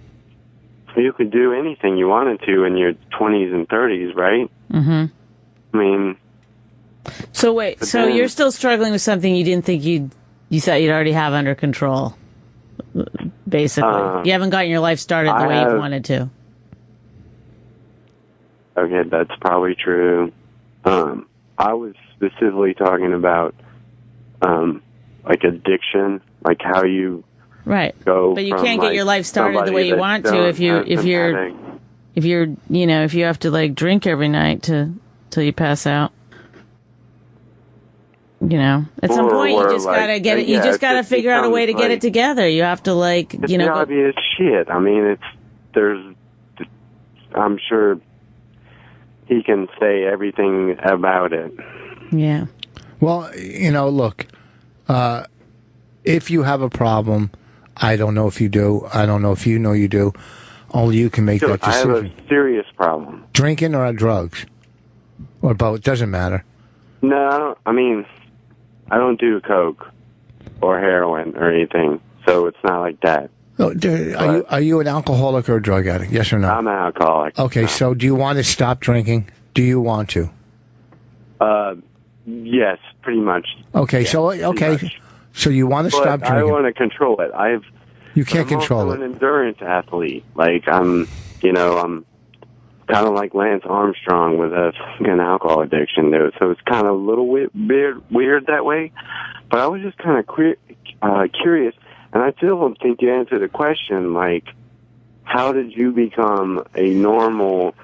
you could do anything you wanted to in your 20s and 30s, right? Mm-hmm. I mean... So wait, so you're still struggling with something you didn't think you thought you'd already have under control, basically. You haven't gotten your life started the way you wanted to. Okay, that's probably true. I was specifically talking about, like addiction, like how you go. But you can't get your life started the way you want to if you have to like drink every night till you pass out. At some point you just gotta get it. You just gotta figure out a way to get it together. You have to like, it's the obvious shit. I mean, I'm sure he can say everything about it. Yeah. Well, look, if you have a problem, I don't know if you do. I don't know if you know you do. Only you can make that decision. I have a serious problem. Drinking or drugs? Or both? Doesn't matter. No, I don't do coke or heroin or anything, so it's not like that. Oh, are you an alcoholic or a drug addict? Yes or no? I'm an alcoholic. Okay, so do you want to stop drinking? Do you want to? Yes, pretty much. Okay, yes, so you want to stop drinking? I want to control it. You can't control it. I'm an endurance athlete. Like I'm kind of like Lance Armstrong with a fucking alcohol addiction, dude. So it's kind of a little weird that way. But I was just kind of curious, and I still don't think you answered the question, like, how did you become a normal,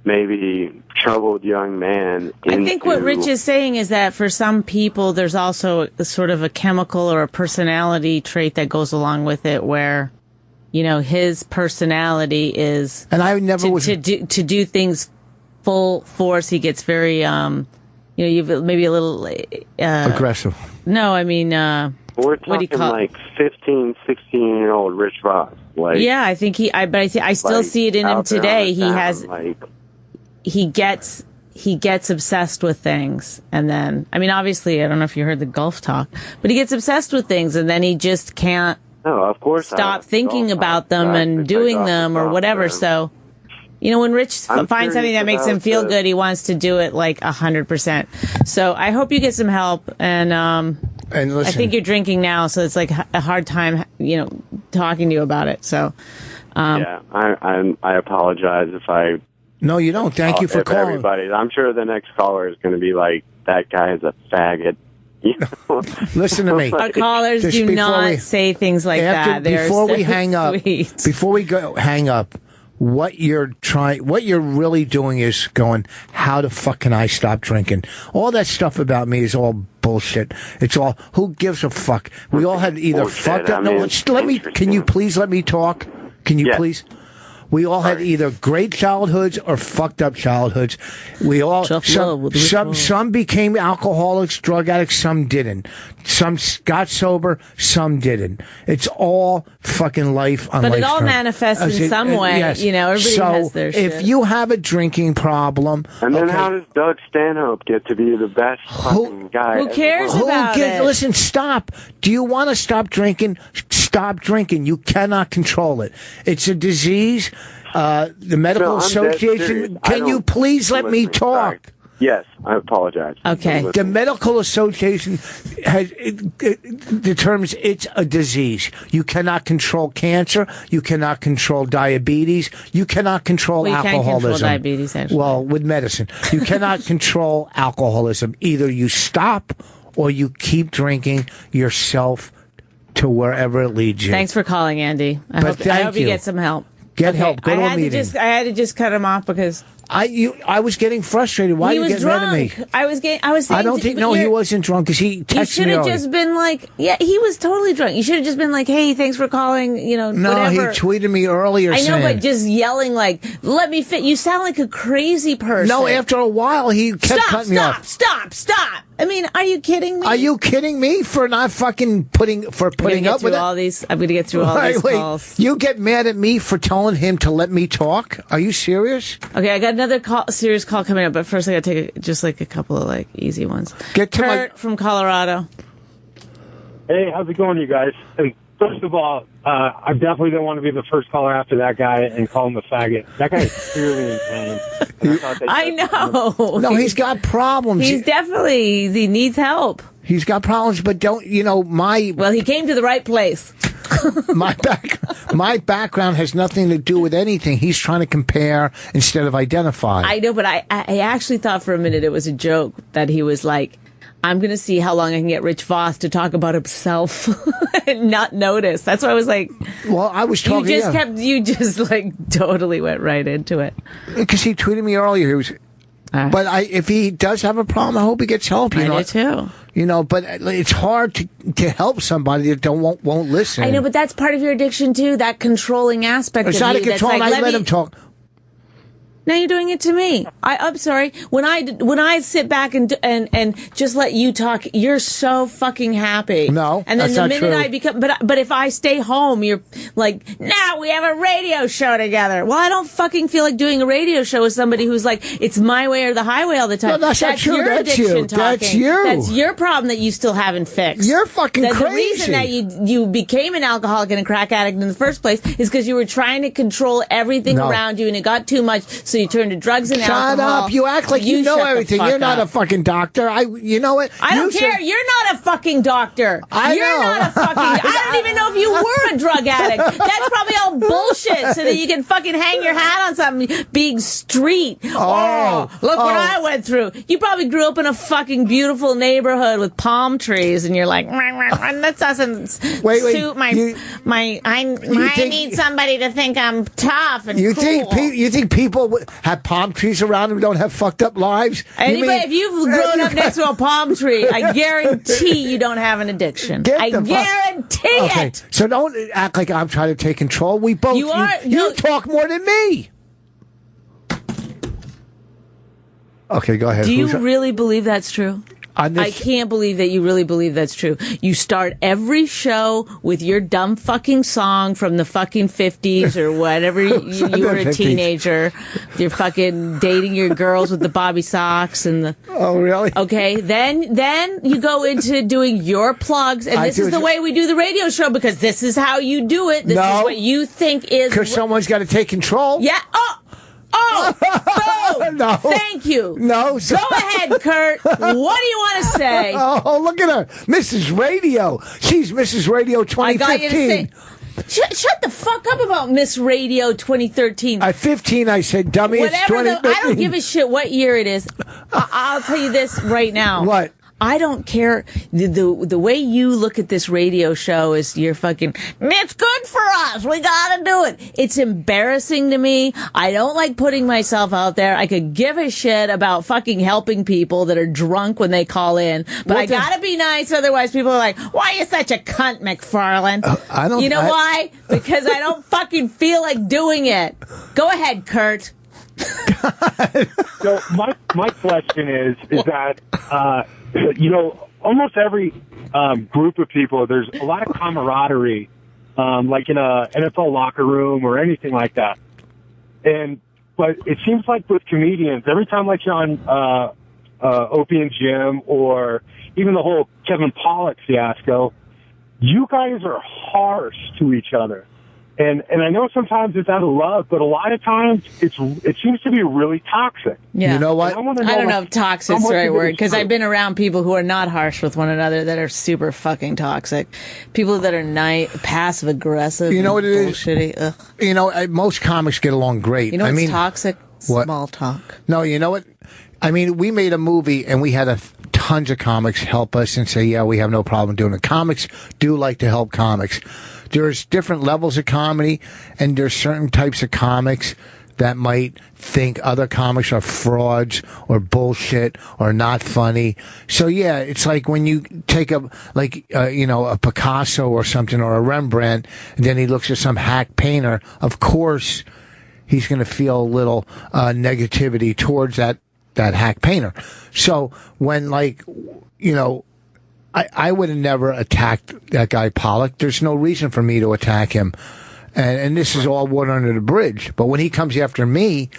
maybe troubled young man? I think what Rich is saying is that for some people, there's also a sort of a chemical or a personality trait that goes along with it where, you know, his personality is and I never to do things full force. He gets very, you know, you've maybe a little aggressive. No, I mean, we're talking like 15, 16-year-old Rich Voss. Like, yeah, I think I still like, see it in him today. He gets obsessed with things, and then, I mean, obviously, I don't know if you heard the golf talk, but he gets obsessed with things, and then he just can't stop thinking about them and doing them or whatever. So, you know, when Rich finds something that makes him feel good, he wants to do it like 100%. So I hope you get some help, and listen, I think you're drinking now, so it's like a hard time, you know, talking to you about it. So, yeah, I apologize if I. No, you don't. Thank you for calling. Everybody, I'm sure the next caller is going to be like, that guy is a faggot. You know? Listen to me. Our callers do not say things like that. Before we hang up, what you're really doing is going, how the fuck can I stop drinking? All that stuff about me is all bullshit. It's all, who gives a fuck? We all had either fucked up. No, can you please let me talk? Can you please? We all had either great childhoods or fucked up childhoods. We all some became alcoholics, drug addicts, some didn't. Some got sober, some didn't. It's all fucking life on life. But it all manifests in some way. Yes. You know, everybody has their shit. If you have a drinking problem, and then how does Doug Stanhope get to be the best fucking guy? Who cares about it? Listen, stop. Do you want to stop drinking? Stop drinking. You cannot control it. It's a disease. The Medical Association, can you please let me talk? Sorry. Yes, I apologize. Okay. The Medical Association determines it's a disease. You cannot control cancer. You cannot control diabetes. You cannot control alcoholism. You can control diabetes, actually. Well, with medicine. You cannot control alcoholism. Either you stop or you keep drinking yourself to wherever it leads you. Thanks for calling, Andy. I hope you get some help. Get help. Go to a meeting. I had to just cut him off because I was getting frustrated. Why are you getting mad at me? I was saying, I don't think. No, he wasn't drunk because he texted me. You should have just been like, yeah, he was totally drunk. You should have just been like, hey, thanks for calling. You know, no, whatever. He tweeted me earlier. I know, but just yelling like, let me fit. You sound like a crazy person. No, after a while he kept cutting me off. Stop. I mean, are you kidding me? Are you kidding me for not fucking putting up with all these? I'm going to get through all these calls. You get mad at me for telling him to let me talk? Are you serious? Okay, I got another serious call coming up, but first I got to take just like a couple of like easy ones. Kurt from Colorado. Hey, how's it going, you guys? And first of all, I definitely don't want to be the first caller after that guy and call him a faggot. That guy is clearly in pain. I know. No, he's got problems. He needs help. He's got problems, but well, he came to the right place. My background has nothing to do with anything. He's trying to compare instead of identify. I know, but I actually thought for a minute it was a joke that he was like, I'm going to see how long I can get Rich Voss to talk about himself and not notice. That's why I was like, well, I was talking. You just like totally went right into it. Because he tweeted me earlier. He was, but if he does have a problem, I hope he gets help. I do too. You know, but it's hard to help somebody that won't listen. I know, but that's part of your addiction too. That controlling aspect. It's not a control. I let him talk. Now you're doing it to me. I'm sorry. When I sit back and just let you talk, you're so fucking happy. No, and then that's the minute not true. I become, but if I stay home, you're like, now we have a radio show together. Well, I don't fucking feel like doing a radio show with somebody who's like, it's my way or the highway all the time. No, that's not true. Your That's addiction you. talking. That's you. That's your problem that you still haven't fixed. You're fucking crazy. The reason that you became an alcoholic and a crack addict in the first place is because you were trying to control everything around you, and it got too much. So you turn to drugs and alcohol. Shut up. You act like you know shut the everything. fuck You're not up. a fucking doctor. You know what? I don't care. You're not a fucking doctor. I You're know. not a fucking... I don't even know if you were a drug addict. That's probably all bullshit so that you can fucking hang your hat on some big street. Oh, look what I went through. You probably grew up in a fucking beautiful neighborhood with palm trees and you're like, that doesn't suit I need somebody to think I'm tough and you cool. You think people have palm trees around them don't have fucked up lives? If you've grown up next to a palm tree, I guarantee you don't have an addiction. I guarantee it. So don't act like I'm trying to take control. We both. You talk more than me. Okay, go ahead. Do you really believe that's true? I can't believe that you really believe that's true. You start every show with your dumb fucking song from the fucking 50s or whatever. You were a teenager. You're fucking dating your girls with the bobby socks and the... Oh, really? Okay, then you go into doing your plugs, and this is the way we do the radio show because this is how you do it. This is what you think is... Because someone's got to take control? Yeah. No. Thank you. No. Go ahead, Kurt. What do you want to say? Oh, look at her. Mrs. Radio. She's Mrs. Radio 2015. I got you to say, shut the fuck up about Miss Radio 2013. At 15, I said, dummy, it's 2015. I don't give a shit what year it is. I'll tell you this right now. What? I don't care. The way you look at this radio show is you're fucking, it's good for us. We gotta do it. It's embarrassing to me. I don't like putting myself out there. I could give a shit about fucking helping people that are drunk when they call in. But I gotta be nice. Otherwise people are like, why are you such a cunt, McFarlane? You know why? Because I don't fucking feel like doing it. Go ahead, Kurt. So my question is that, almost every group of people, there's a lot of camaraderie, like in a NFL locker room or anything like that. But it seems like with comedians, every time like you're on Opie and Jim or even the whole Kevin Pollak fiasco, you guys are harsh to each other. And I know sometimes it's out of love, but a lot of times it seems to be really toxic. Yeah. You know what? I don't know if toxic's the right word, because I've been around people who are not harsh with one another that are super fucking toxic. People that are passive aggressive. You know what it is? Bullshitty. Ugh. Most comics get along great. You know what's toxic? What? Small talk. No, you know what? I mean, we made a movie and we had tons of comics help us and say, yeah, we have no problem doing it. Comics do like to help comics. There's different levels of comedy, and there's certain types of comics that might think other comics are frauds or bullshit or not funny. So yeah, it's like when you take a Picasso or something or a Rembrandt, and then he looks at some hack painter. Of course, he's going to feel a little negativity towards that hack painter. So when I would have never attacked that guy Pollak. There's no reason for me to attack him. And this is all water under the bridge. But when he comes after me,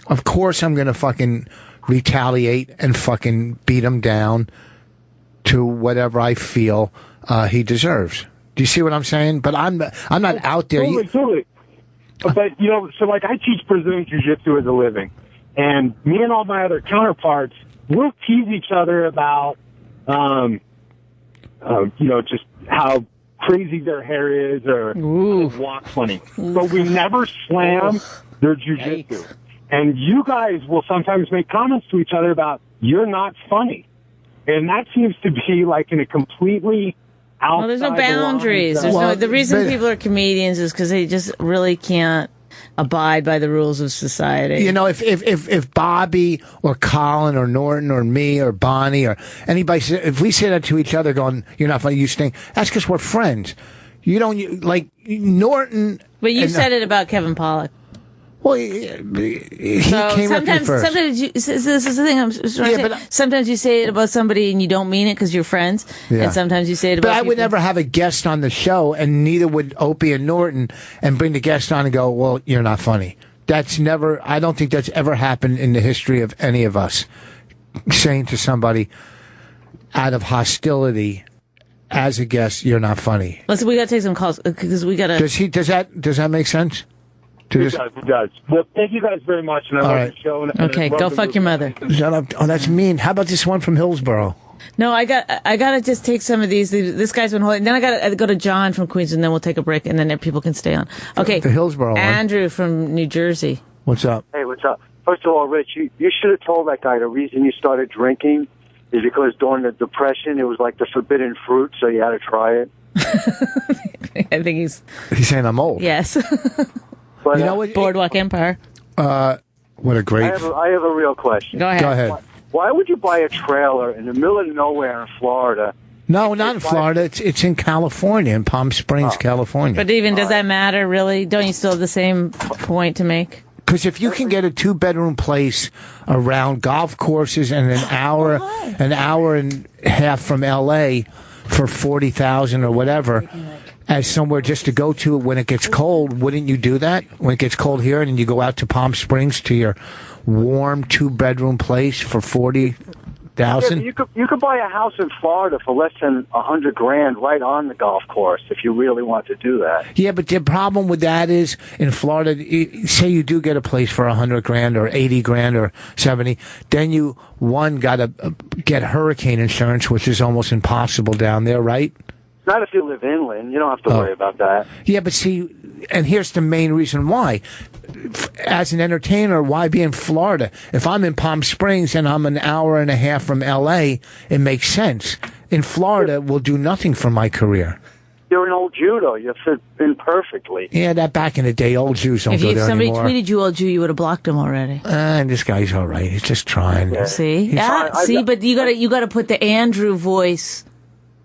of course I'm going to fucking retaliate and fucking beat him down to whatever I feel he deserves. Do you see what I'm saying? But I'm not out there. Totally. But, so like I teach Brazilian Jiu-Jitsu as a living. And me and all my other counterparts, we'll tease each other about... just how crazy their hair is or walk funny. But we never slam their jiu-jitsu. And you guys will sometimes make comments to each other about, you're not funny. And that seems to be like in a completely outside... Well, there's no boundaries. The reason people are comedians is because they just really can't abide by the rules of society. If Bobby or Colin or Norton or me or Bonnie or anybody, if we say that to each other going, you're not funny, you stink, that's because we're friends. You don't, like, Norton... But you said it about Kevin Pollak. Well, he came at me first. Sometimes this is the thing I'm trying to say. Sometimes you say it about somebody and you don't mean it because you're friends. Yeah. And sometimes you say it about But I would never have a guest on the show, and neither would Opie and Norton, and bring the guest on and go, well, you're not funny. I don't think that's ever happened in the history of any of us. Saying to somebody out of hostility as a guest, you're not funny. Listen, we got to take some calls because we got to... Does that make sense? It does. Well, thank you guys very much, and I love the show. And Okay, go fuck your mother. Shut up. Oh, that's mean. How about this one from Hillsborough? No, I gotta just take some of these. This guy's been holding. Then I gotta go to John from Queens, and then we'll take a break, and then people can stay on. Okay. The Hillsborough one. Andrew from New Jersey. What's up? Hey, what's up? First of all, Rich, you should have told that guy the reason you started drinking is because during the Depression, it was like the forbidden fruit, so you had to try it. I think he's saying I'm old. Yes. But, you know what? Boardwalk Empire. What a great. I have a real question. Go ahead. Why would you buy a trailer in the middle of nowhere in Florida? No, not in Florida. It's in California, in Palm Springs, California. But even does that matter, really? Don't you still have the same point to make? Because if you can get a 2-bedroom place around golf courses and an hour and a half from L.A. for $40,000 or whatever, as somewhere just to go to when it gets cold, wouldn't you do that? When it gets cold here, and then you go out to Palm Springs to your warm 2-bedroom place for $40,000? Yeah, you could buy a house in Florida for less than $100,000 right on the golf course if you really want to do that. Yeah, but the problem with that is in Florida, say you do get a place for $100,000 or $80,000 or $70,000, then you got to get hurricane insurance, which is almost impossible down there, right? Not if you live inland. You don't have to worry about that. Yeah, but see, and here's the main reason why. As an entertainer, why be in Florida? If I'm in Palm Springs and I'm an hour and a half from L.A., it makes sense. In Florida, will do nothing for my career. You're an old Jew, though. You fit in perfectly. Yeah, that back in the day, old Jews don't go there anymore. If somebody tweeted you old Jew, you would have blocked him already. And this guy's all right. He's just trying. Yeah. See? But you gotta put the Andrew voice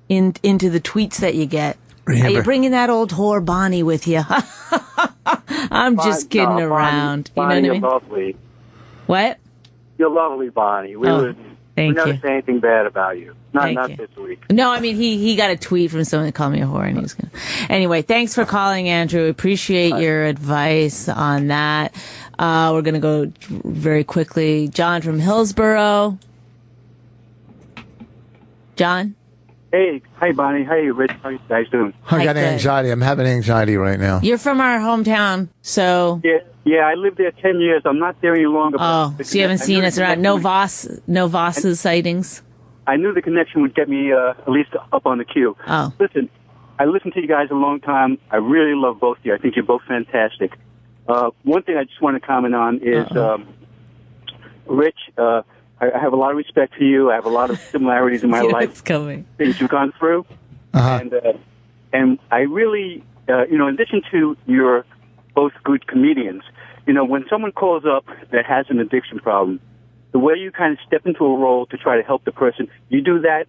into the tweets that you get. Yeah, Are you bringing that old whore Bonnie with you? I'm just kidding around. Bonnie, you know what I mean? You're lovely. What? You're lovely, Bonnie. We never say anything bad about you. Not this week. No, I mean, he got a tweet from someone that called me a whore, and he was gonna. Anyway, thanks for calling, Andrew. Appreciate your advice on that. We're going to go very quickly. John from Hillsborough. John? Hey, hi, Bonnie. Hey, Rich. How you guys doing? I got anxiety. I'm having anxiety right now. You're from our hometown, so... Yeah, I lived there 10 years. I'm not there any longer. Oh, so you haven't seen us around? No Voss's sightings? I knew the connection would get me at least up on the queue. Oh. Listen, I listened to you guys a long time. I really love both of you. I think you're both fantastic. One thing I just want to comment on is, Rich, I have a lot of respect for you. I have a lot of similarities in my life. It's coming. Things you've gone through. And I really, in addition to you're both good comedians, when someone calls up that has an addiction problem, the way you kind of step into a role to try to help the person, you do that.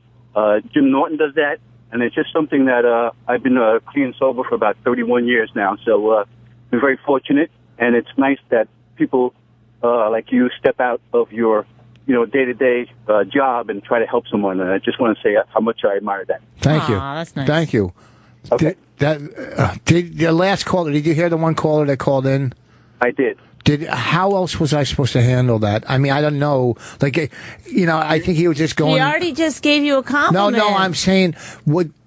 Jim Norton does that. And it's just something that I've been clean and sober for about 31 years now. So I'm very fortunate. And it's nice that people like you step out of your day-to-day job and try to help someone. And I just want to say how much I admire that. Thank you. That's nice. Thank you. Okay. Did the last caller, did you hear the one caller that called in? I did. How else was I supposed to handle that? I mean, I don't know. I think he was just going... He already just gave you a compliment. No, I'm saying...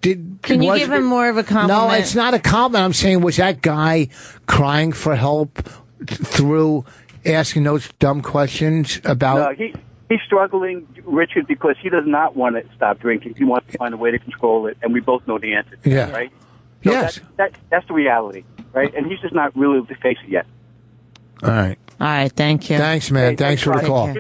Can you give him more of a compliment? No, it's not a compliment. I'm saying, was that guy crying for help through asking those dumb questions about... No, he's struggling, Richard, because he does not want to stop drinking. He wants to find a way to control it, and we both know the answer to that, right? So yes. That's the reality, right? And he's just not really able to face it yet. All right. Thank you. Thanks, man. Hey, thanks for the call.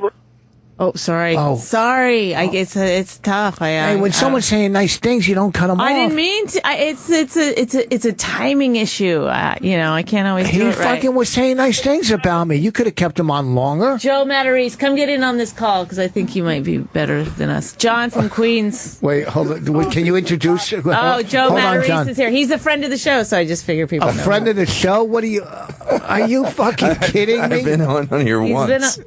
Oh, sorry. Oh. Sorry. It's tough. Hey, when someone's saying nice things, you don't cut them off. I didn't mean to. It's a timing issue. I can't always do it right. He fucking was saying nice things about me. You could have kept him on longer. Joe Matarese, come get in on this call because I think you might be better than us. John from Queens. Wait, hold on. Can you introduce? Joe Matarese is here. He's a friend of the show, so I just figure people know. A friend of the show? What are you? Are you fucking kidding me? I've been on here once.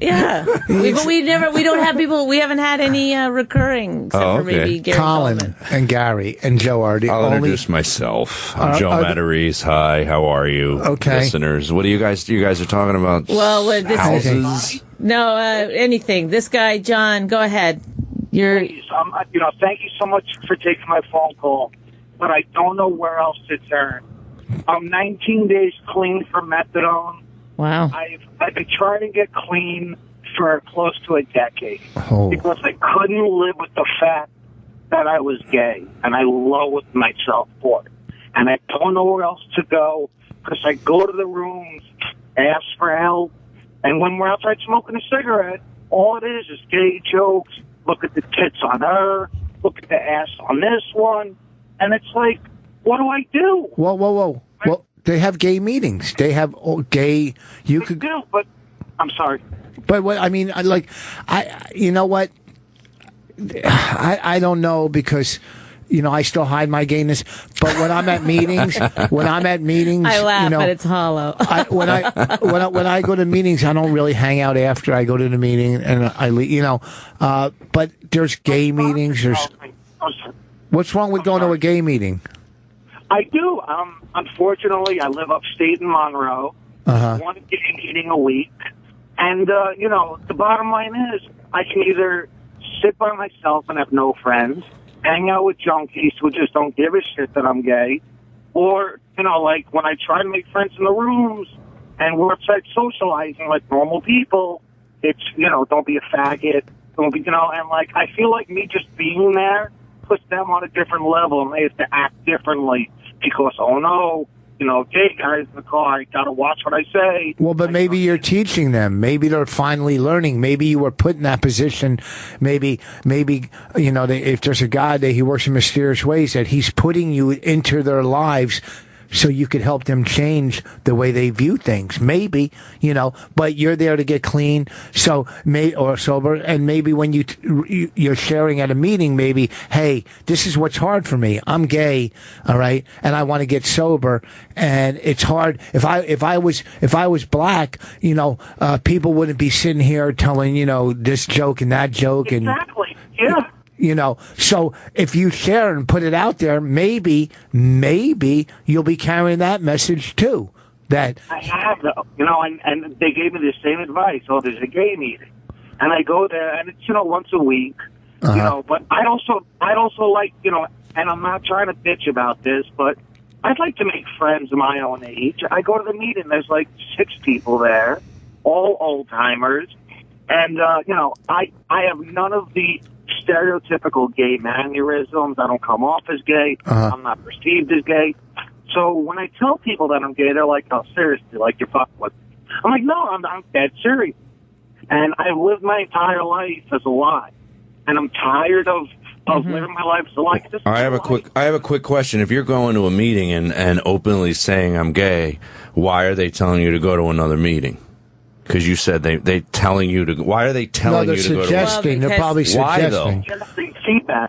We don't have people. We haven't had any recurring. Except for maybe Gary Colin Goldman. and Gary and Joe are the I'll introduce myself. I'm Joe Matarese. Hi, how are you, listeners? What do you guys are talking about? Well, houses? No, anything. This guy, John, go ahead. Thank you so much for taking my phone call, but I don't know where else to turn. I'm 19 days clean from methadone. Wow. I've been trying to get clean for close to a decade because I couldn't live with the fact that I was gay, and I loathed myself for it. And I don't know where else to go because I go to the rooms, ask for help, and when we're outside smoking a cigarette, all it is gay jokes. Look at the tits on her. Look at the ass on this one. And it's like, what do I do? Whoa. Well, they have gay meetings. They have gay. You could do, but I'm sorry. But what I mean, you know what? I don't know because, I still hide my gayness. But when I'm at meetings, I laugh, but it's hollow. When I go to meetings, I don't really hang out after I go to the meeting, and I leave. But there's gay meetings. What's wrong with going to a gay meeting? I do. Unfortunately, I live upstate in Monroe. One gay meeting a week. And, the bottom line is I can either sit by myself and have no friends, hang out with junkies who just don't give a shit that I'm gay, or, like when I try to make friends in the rooms and we're outside socializing like normal people, it's, don't be a faggot, don't be, and like I feel like me just being there puts them on a different level and they have to act differently because, oh no, gay guys in the car, I gotta watch what I say. Well, but maybe you're teaching them. Maybe they're finally learning. Maybe you were put in that position. Maybe, if there's a God that he works in mysterious ways, that he's putting you into their lives so you could help them change the way they view things. Maybe, but you're there to get clean, or sober, and maybe when you're sharing at a meeting, maybe, hey, this is what's hard for me. I'm gay, all right, and I want to get sober, and it's hard. If I was black, people wouldn't be sitting here telling this joke and that joke. Exactly. Yeah. So if you share and put it out there, maybe you'll be carrying that message too. That I have, though, and they gave me the same advice. Oh, there's a gay meeting, and I go there, and it's once a week, But I also like, and I'm not trying to bitch about this, but I'd like to make friends of my own age. I go to the meeting, there's like 6 people there, all old timers, and I have none of the stereotypical gay mannerisms. I don't come off as gay. I'm not perceived as gay. So when I tell people that I'm gay, they're like, "Oh, seriously, like you're fucking with me." I'm like, "No, I'm dead serious." And I've lived my entire life as a lie, and I'm tired of living my life as a lie. I have a quick question. If you're going to a meeting and openly saying I'm gay, why are they telling you to go to another meeting? Because you said they telling you to. Why are they telling you to go to? Suggesting. They're probably suggesting. Why though?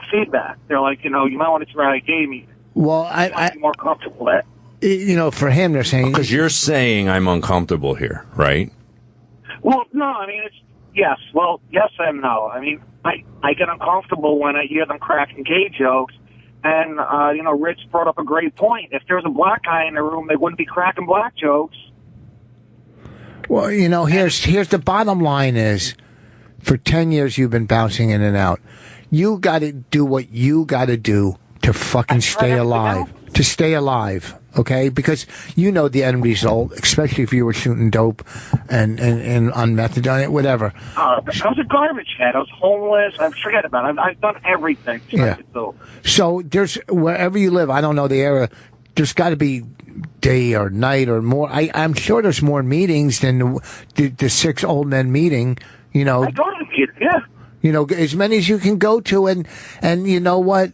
Feedback. They're like, you might want to try a gay meeting. Well, I be more comfortable at. For him, they're saying because you're saying I'm uncomfortable here, right? Well, no. I mean, it's yes. Well, yes and no. I mean, I get uncomfortable when I hear them cracking gay jokes. And Rich brought up a great point. If there was a black guy in the room, they wouldn't be cracking black jokes. Well, here's the bottom line is, for 10 years you've been bouncing in and out. You got to do what you got to do to fucking stay alive. To stay alive, okay? Because the end result, especially if you were shooting dope and on methadone, whatever. I was a garbage head. I was homeless. I forget about it. I've done everything. Yeah. So there's, wherever you live, I don't know the area, there's got to be day or night or more. I'm sure there's more meetings than the 6 old men meeting. I go to the meeting, yeah. As many as you can go to, and you know what?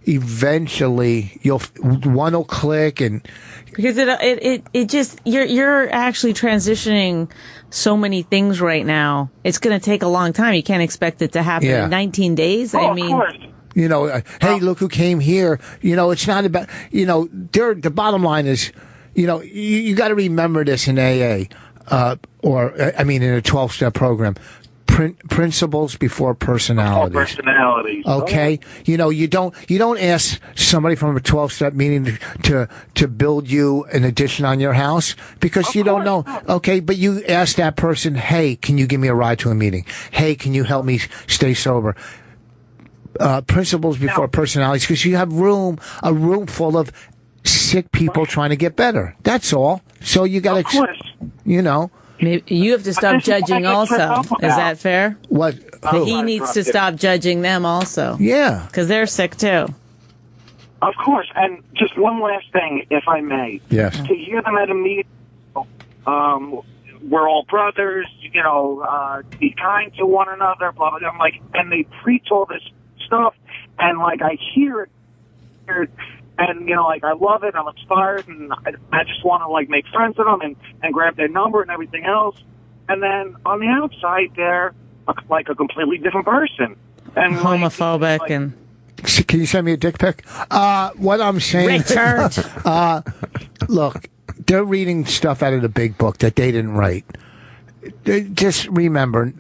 Eventually, one will click, and because it just you're actually transitioning so many things right now. It's going to take a long time. You can't expect it to happen in 19 days. I mean. Of course. Hey, look who came here. It's not about, the bottom line is, you got to remember this in AA, in a 12-step program. Principles before personalities. Okay? You don't ask somebody from a 12-step meeting to build you an addition on your house because you don't know. Okay, but you ask that person, hey, can you give me a ride to a meeting? Hey, can you help me stay sober? Principles before personalities, because you have a room full of sick people trying to get better. That's all. So you got to. Of course. You know. Maybe you have to stop judging also. Is that fair? What? He needs to stop judging them also. Yeah. Because they're sick too. Of course. And just one last thing, if I may. Yes. To hear them at a meeting, we're all brothers, you know, be kind to one another, blah, blah, blah. I'm like, and they preach all this stuff, and, like, I hear it, and, you know, like, I love it, I'm inspired, and I just want to, like, make friends with them and grab their number and everything else. And then on the outside, they're, like, a completely different person. And homophobic like, and... Can you send me a dick pic? What I'm saying... Richard! Look, they're reading stuff out of the big book that they didn't write. Just remember,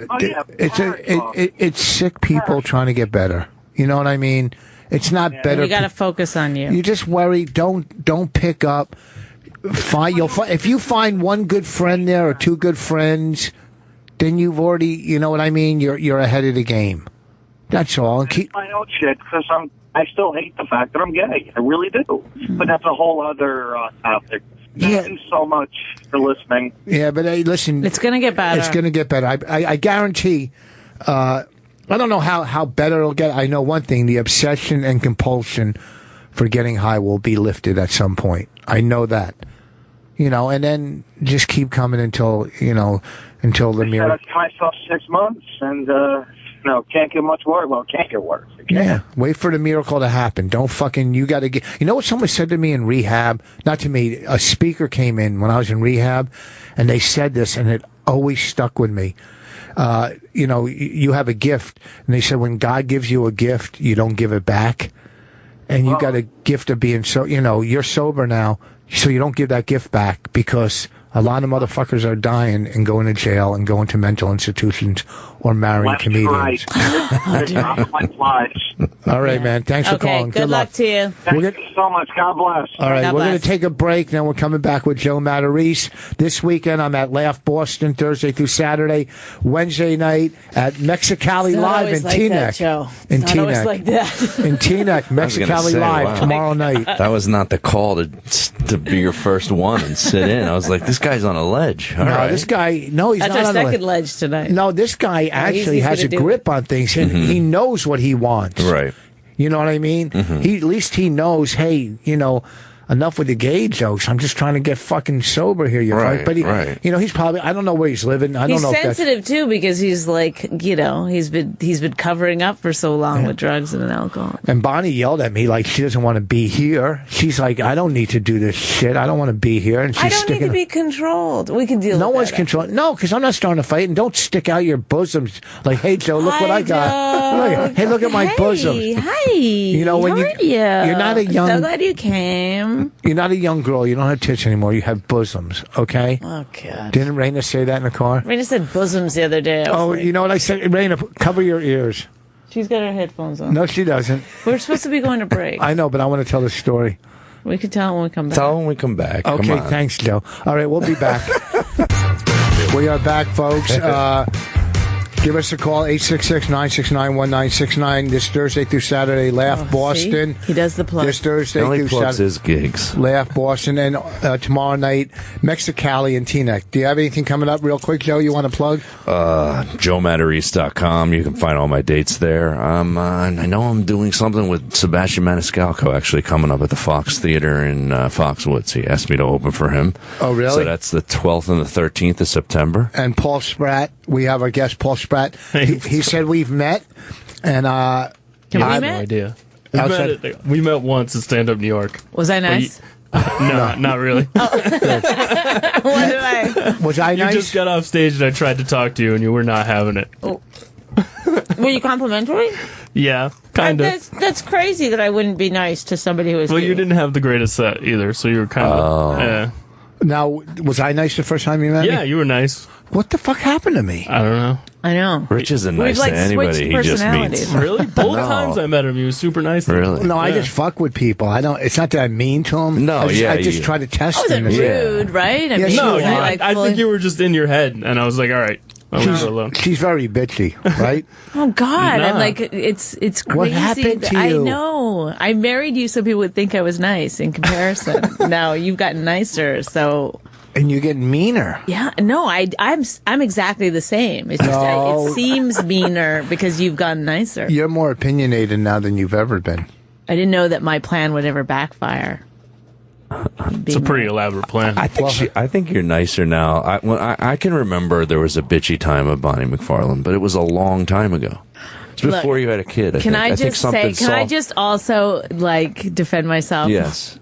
it's sick people trying to get better. You know what I mean? It's not better. You got to focus on you. You just worry. Don't pick up. If you find one good friend there or two good friends, then you've already. You know what I mean? You're ahead of the game. That's all. And keep my own shit because I still hate the fact that I'm gay. I really do. But that's a whole other topic. Yeah. Thank you so much for listening. Yeah, but hey, listen. It's going to get better. It's going to get better. I guarantee. I don't know how better it'll get. I know one thing: the obsession and compulsion for getting high will be lifted at some point. I know that. You know, and then just keep coming until the mirror. I said myself 6 months, and no, can't get much worse. Well, can't get worse. Yeah, wait for the miracle to happen. Don't fucking, you got to get, you know what someone said to me in rehab? Not to me, a speaker came in when I was in rehab, and they said this, and it always stuck with me. You know, you have a gift, and they said when God gives you a gift, you don't give it back. And you got a gift of being you're sober now, so you don't give that gift back because a lot of motherfuckers are dying and going to jail and going to mental institutions or marrying comedians. All right, man. Thanks for calling. Good luck to you. Thank you so much. God bless. All right, we're going to take a break. Then we're coming back with Joe Matarese. This weekend, I'm at Laugh Boston, Thursday through Saturday. Wednesday night at Mexicali Live in Teaneck. In Teaneck. Like that. In Teaneck, Mexicali Live tomorrow night. That was not the call to be your first one and sit in. I was like, this guy's on a ledge. All right. This guy, he's not on a ledge. That's our second ledge tonight. No, this guy actually has a grip on things, and he knows what he wants. Right. You know what I mean? At least he knows, hey, enough with the gay jokes. I'm just trying to get fucking sober here. Right, but he's probably, I don't know where he's living. I don't know. He's sensitive too because he's like, he's been covering up for so long with drugs and alcohol. And Bonnie yelled at me like she doesn't want to be here. She's like, I don't need to do this shit. I don't want to be here. And she's I don't need to be controlled. We can deal with that. No one's controlling. No, because I'm not starting a fight. And don't stick out your bosoms like, hey, Joe, look what I got. Hey, look at my bosoms. Hi. When you're not a young. So glad you came. You're not a young girl. You don't have tits anymore. You have bosoms, okay? Oh, God. Didn't Raina say that in the car? Raina said bosoms the other day. You know what I said? Raina, cover your ears. She's got her headphones on. No, she doesn't. We're supposed to be going to break. I know, but I want to tell the story. We can tell when we come back. Tell when we come back. Okay, thanks, Joe. All right, we'll be back. We are back, folks. Give us a call, 866-969-1969. This Thursday through Saturday, Laugh Boston. See? He does the plug. This Thursday through Saturday. His gigs. Laugh Boston. And tomorrow night, Mexicali and Teaneck. Do you have anything coming up real quick, Joe, you want to plug? JoeMatarese.com. You can find all my dates there. I know I'm doing something with Sebastian Maniscalco actually coming up at the Fox Theater in Foxwoods. He asked me to open for him. Oh, really? So that's the 12th and the 13th of September. And Paul Spratt. We have our guest, Paul Spratt. He said we've met, and I have no idea. We met once at Stand Up New York. Was I nice? No, not really. What did I? Was I nice? You just got off stage and I tried to talk to you, and you were not having it. Oh. Were you complimentary? Yeah, kind of. That's crazy that I wouldn't be nice to somebody who was. Well, you didn't have the greatest set either, so you were kind of. Now, was I nice the first time you met me? Yeah, you were nice. What the fuck happened to me? I don't know. I know. Rich isn't nice to anybody he just meets. Really? Both times I met him, he was super nice. Really? No, I just fuck with people. I don't. It's not that I'm mean to them. No, I just try to test them. Rude, right? I think you were just in your head, and I was like, all right. She's very bitchy, right? Oh God! I'm like, it's crazy. What happened to you? I know. I married you so people would think I was nice. In comparison, now you've gotten nicer. So And you get meaner. Yeah, no, I'm exactly the same. It's just it seems meaner because you've gotten nicer. You're more opinionated now than you've ever been. I didn't know that my plan would ever backfire. It's a pretty elaborate plan. I think you're nicer now. I can remember there was a bitchy time of Bonnie McFarlane, but it was a long time ago. It's before you had a kid. Can I just also defend myself? Yes.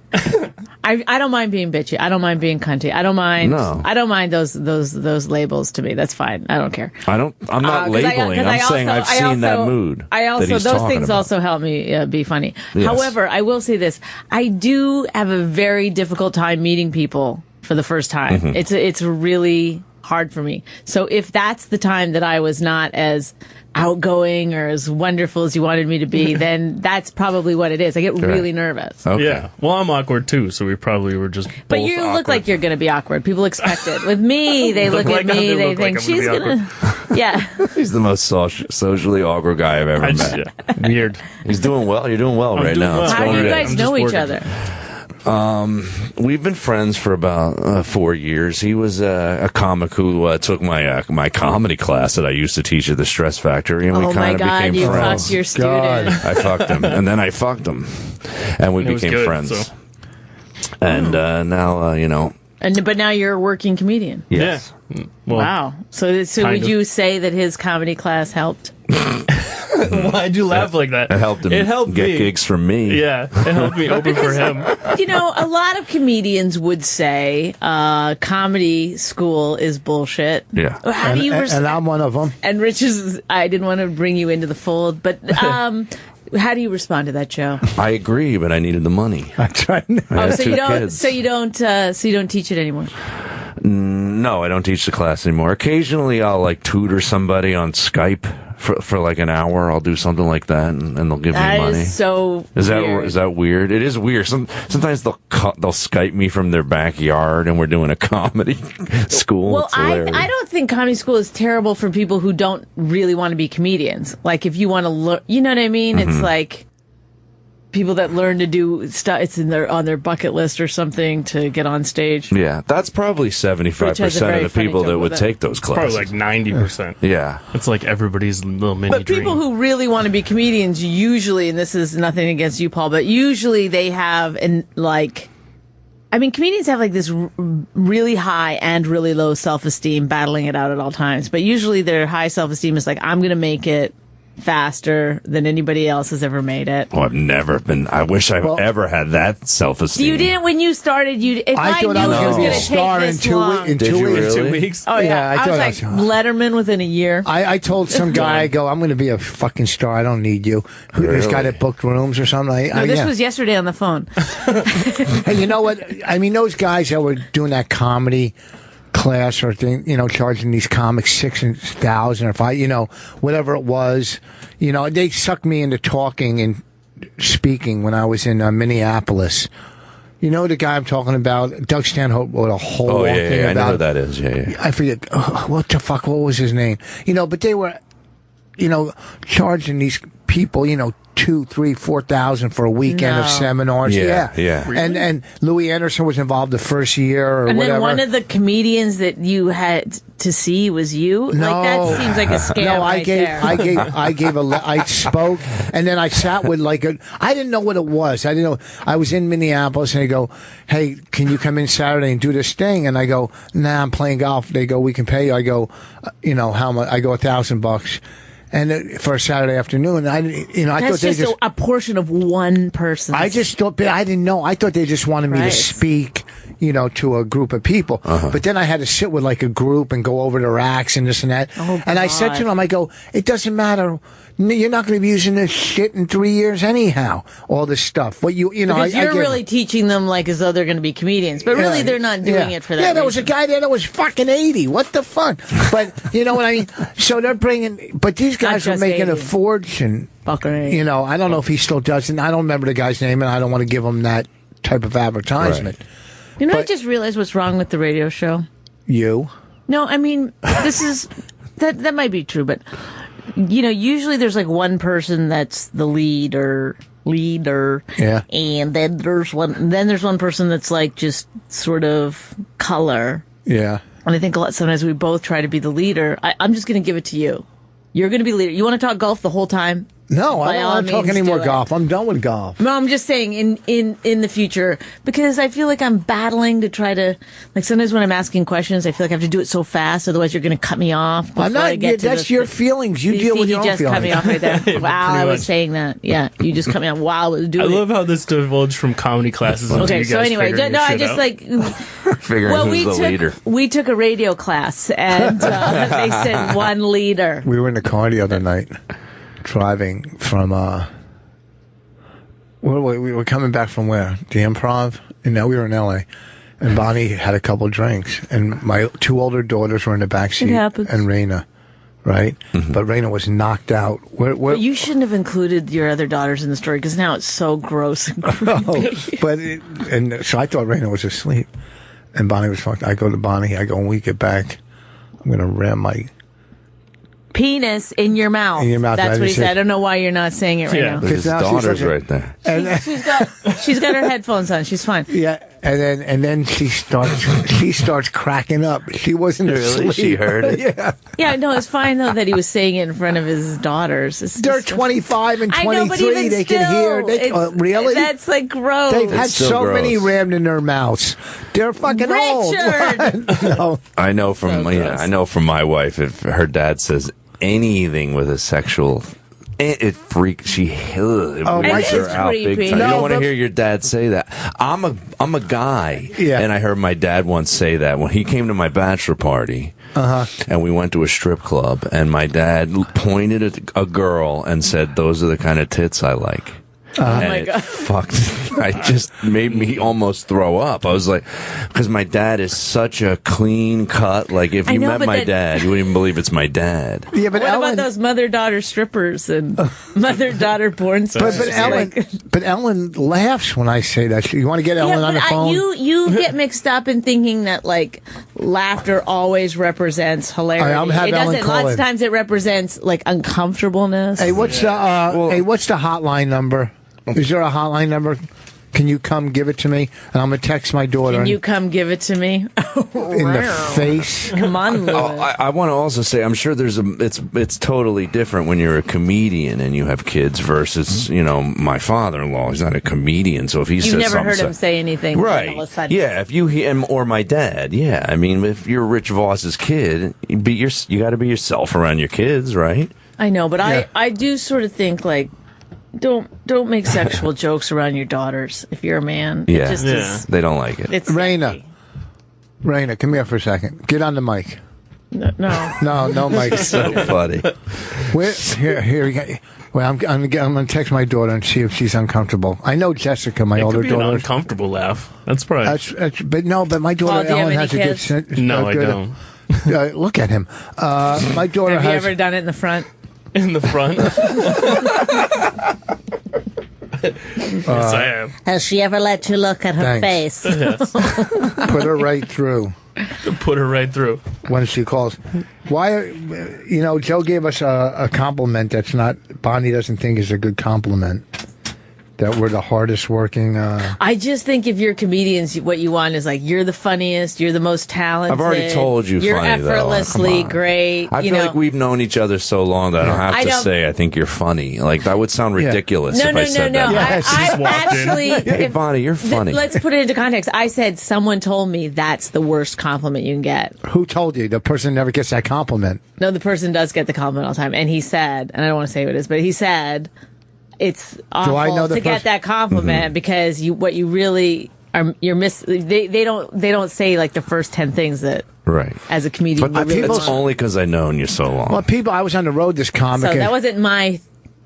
I don't mind being bitchy. I don't mind being cunty. I don't mind. No. I don't mind those labels to me. That's fine. I don't care. I'm not labeling. I'm saying I've seen that mood. Those things also help me be funny. Yes. However, I will say this: I do have a very difficult time meeting people for the first time. Mm-hmm. It's really hard for me. So if that's the time that I was not as outgoing or as wonderful as you wanted me to be, then that's probably what it is. I get really nervous. Okay. Yeah. Well, I'm awkward too, so we probably were just. But you look like you're going to be awkward. People expect it. With me, they look at me, they think she's going to. Yeah. He's the most socially awkward guy I've ever met. Weird. He's doing well. You're doing well right now. How do you guys know each other? We've been friends for about 4 years. He was a comic who took my comedy class that I used to teach at the Stress Factory, and we kind of became you friends. fucked your student. I fucked him, and then I fucked him, and we became friends. So. And now, But now you're a working comedian. Yes. Yeah. Well, wow. So would you say that his comedy class helped? Why'd you laugh like that? It helped him get gigs from me. Yeah, it helped me open for him. A lot of comedians would say comedy school is bullshit. Yeah. How do you and I'm one of them. And Rich I didn't want to bring you into the fold, but how do you respond to that, Joe? I agree, but I needed the money. That's right. So you don't teach it anymore? No, I don't teach the class anymore. Occasionally, I'll tutor somebody on Skype for like an hour. I'll do something like that, and they'll give me money. That is so weird. Is that weird? It is weird. Sometimes they'll Skype me from their backyard, and we're doing a comedy school. Well, I don't think comedy school is terrible for people who don't really want to be comedians. Like if you want to learn, you know what I mean? Mm-hmm. It's like people that learn to do stuff. It's on their bucket list or something to get on stage. Yeah, that's probably 75% of the people that would take those classes. Probably like 90%. Yeah, it's like everybody's little mini But people dream. who really want to be comedians usually, and this is nothing against you, Paul, but usually they have comedians have this really high and really low self-esteem, battling it out at all times. But usually their high self-esteem is I'm going to make it faster than anybody else has ever made it. Well, I've never been. I wish I've ever had that self-esteem. You didn't when you started. I thought I was going to be a star in 2 weeks. Oh yeah, I was like Letterman within a year. I told some guy, I'm going to be a fucking star. I don't need you. This guy that booked rooms or something. This was yesterday on the phone. And you know what? I mean, those guys that were doing that comedy class or thing, charging these comics $6,000 or $5,000, whatever it was, they sucked me into talking and speaking when I was in Minneapolis. You know the guy I'm talking about? Doug Stanhope wrote a whole thing about. I know who that is. Yeah. I forget what the fuck. What was his name? But they were, charging these people, 2,000, 3,000, 4,000 for a weekend of seminars. Yeah. Really? And Louis Anderson was involved the first year or and whatever. Then one of the comedians that you had to see was you. No, that seems like a scam. No, I spoke, and then I sat with I didn't know what it was. I didn't know. I was in Minneapolis, and they go, "Hey, can you come in Saturday and do this thing?" And I go, "Nah, I'm playing golf." They go, "We can pay you." I go, how much? I go $1,000. And for a Saturday afternoon, I thought they just a portion of one person. I just thought, I didn't know. I thought they just wanted me to speak, to a group of people. Uh-huh. But then I had to sit with a group and go over the racks and this and that. Oh, and I said to them, I go, it doesn't matter. You're not going to be using this shit in 3 years anyhow. All this stuff. What because you're really teaching them as though they're going to be comedians, but really they're not doing it for that. Yeah, there was a guy there that was fucking 80. What the fuck? But you know what I mean. So they're bringing, but these guys are making 80. a fortune. Fucking. I don't know if he still does it. I don't remember the guy's name, and I don't want to give him that type of advertisement. Right. I just realized what's wrong with the radio show. You? No, I mean this is that might be true, but. Usually there's one person that's the lead or leader. Yeah. And then there's one person that's like just sort of color. Yeah. And I think sometimes we both try to be the leader. I'm just going to give it to you. You're going to be leader. You want to talk golf the whole time? No, I don't want to talk any more golf. I'm done with golf. No, I'm just saying in the future, because I feel like I'm battling to try to, like, sometimes when I'm asking questions, I feel like I have to do it so fast, otherwise you're going to cut me off. I'm not. That's your feelings. You deal with your own feelings. You just cut me off right there. Wow, I was saying that. Yeah, you just cut me off. Wow, I love how this divulged from comedy classes. Okay, so anyway, I just like figuring who's the leader. We took a radio class, and they said one leader. We were in the car the other night, driving from we were coming back from where? The Improv? And now we were in LA. And Bonnie had a couple drinks, and my 2 older daughters were in the back seat, and Raina, right? Mm-hmm. But Raina was knocked out. But you shouldn't have included your other daughters in the story, because now it's so gross and creepy. And so I thought Raina was asleep, and Bonnie was fucked. I go to Bonnie. I go, when we get back, I'm gonna ram my penis in your mouth. In your mouth. That's what he said. I don't know why you're not saying it right now. His daughter's right there. She's got her headphones on. She's fine. Yeah, and then she starts cracking up. She wasn't really. She heard it. Yeah. Yeah. No, it's fine though that he was saying it in front of his daughters. They're 25 and 23. I know, but even they still, can hear. Really? That's like gross. They've had so many rammed in their mouths. They're fucking old. No. I know from my wife, if her dad says anything with a sexual, it freaks. It freaks her out big time. You don't want to hear your dad say that. I'm a guy, and I heard my dad once say that when he came to my bachelor party. And we went to a strip club, and my dad pointed at a girl and said, "Those are the kind of tits I like." And my God. It just made me almost throw up. I was like, because my dad is such a clean cut. Like, if you met my dad, you wouldn't even believe it's my dad. Yeah, but what about those mother-daughter strippers and mother-daughter porn stars? But Ellen laughs when I say that. You want to get Ellen on the phone? You get mixed up in thinking that, like, laughter always represents hilarity. It doesn't. Lots of times it represents, like, uncomfortableness. Hey, what's the hotline number? Is there a hotline number? Can you come give it to me? And I'm going to text my daughter. Can you come give it to me? In the face? Come on, Louis. I want to also say, I'm sure it's totally different when you're a comedian and you have kids versus, my father-in-law. He's not a comedian, so if he says something... You've never heard him say anything. Right. All of a sudden. Yeah, if you hear him, or my dad, yeah. I mean, if you're Rich Voss's kid, you got to be yourself around your kids, right? I know, but I do sort of think, like, don't make sexual jokes around your daughters if you're a man. Yeah, they don't like it. It's Raina, come here for a second. Get on the mic. No mic. So funny. Here. Well, I'm gonna text my daughter and see if she's uncomfortable. I know Jessica, my older daughter. An uncomfortable laugh. That's probably. But my daughter Ellen has a good. No, I don't. Look at him. My daughter. Have you ever done it in the front? In the front? Yes, I have. Has she ever let you look at her face? Yes. Put her right through. Put her right through. When she calls. Why, Joe gave us a compliment that's not, Bonnie doesn't think is a good compliment. That we're the hardest working. I just think if you're comedians, what you want is like, you're the funniest, you're the most talented. I've already told you you're funny, effortlessly great. I feel like we've known each other so long that I don't have to say I think you're funny. Like, that would sound ridiculous if I said that. I actually, hey, Bonnie, you're funny. Let's put it into context. I said someone told me that's the worst compliment you can get. Who told you? The person never gets that compliment. No, the person does get the compliment all the time. And he said, and I don't want to say who it is, but he said, it's awful to get that compliment because what you really are, you're they don't say like the first 10 things that as a comedian. But it's only because I've known you so long. Well, I was on the road this comic. So that wasn't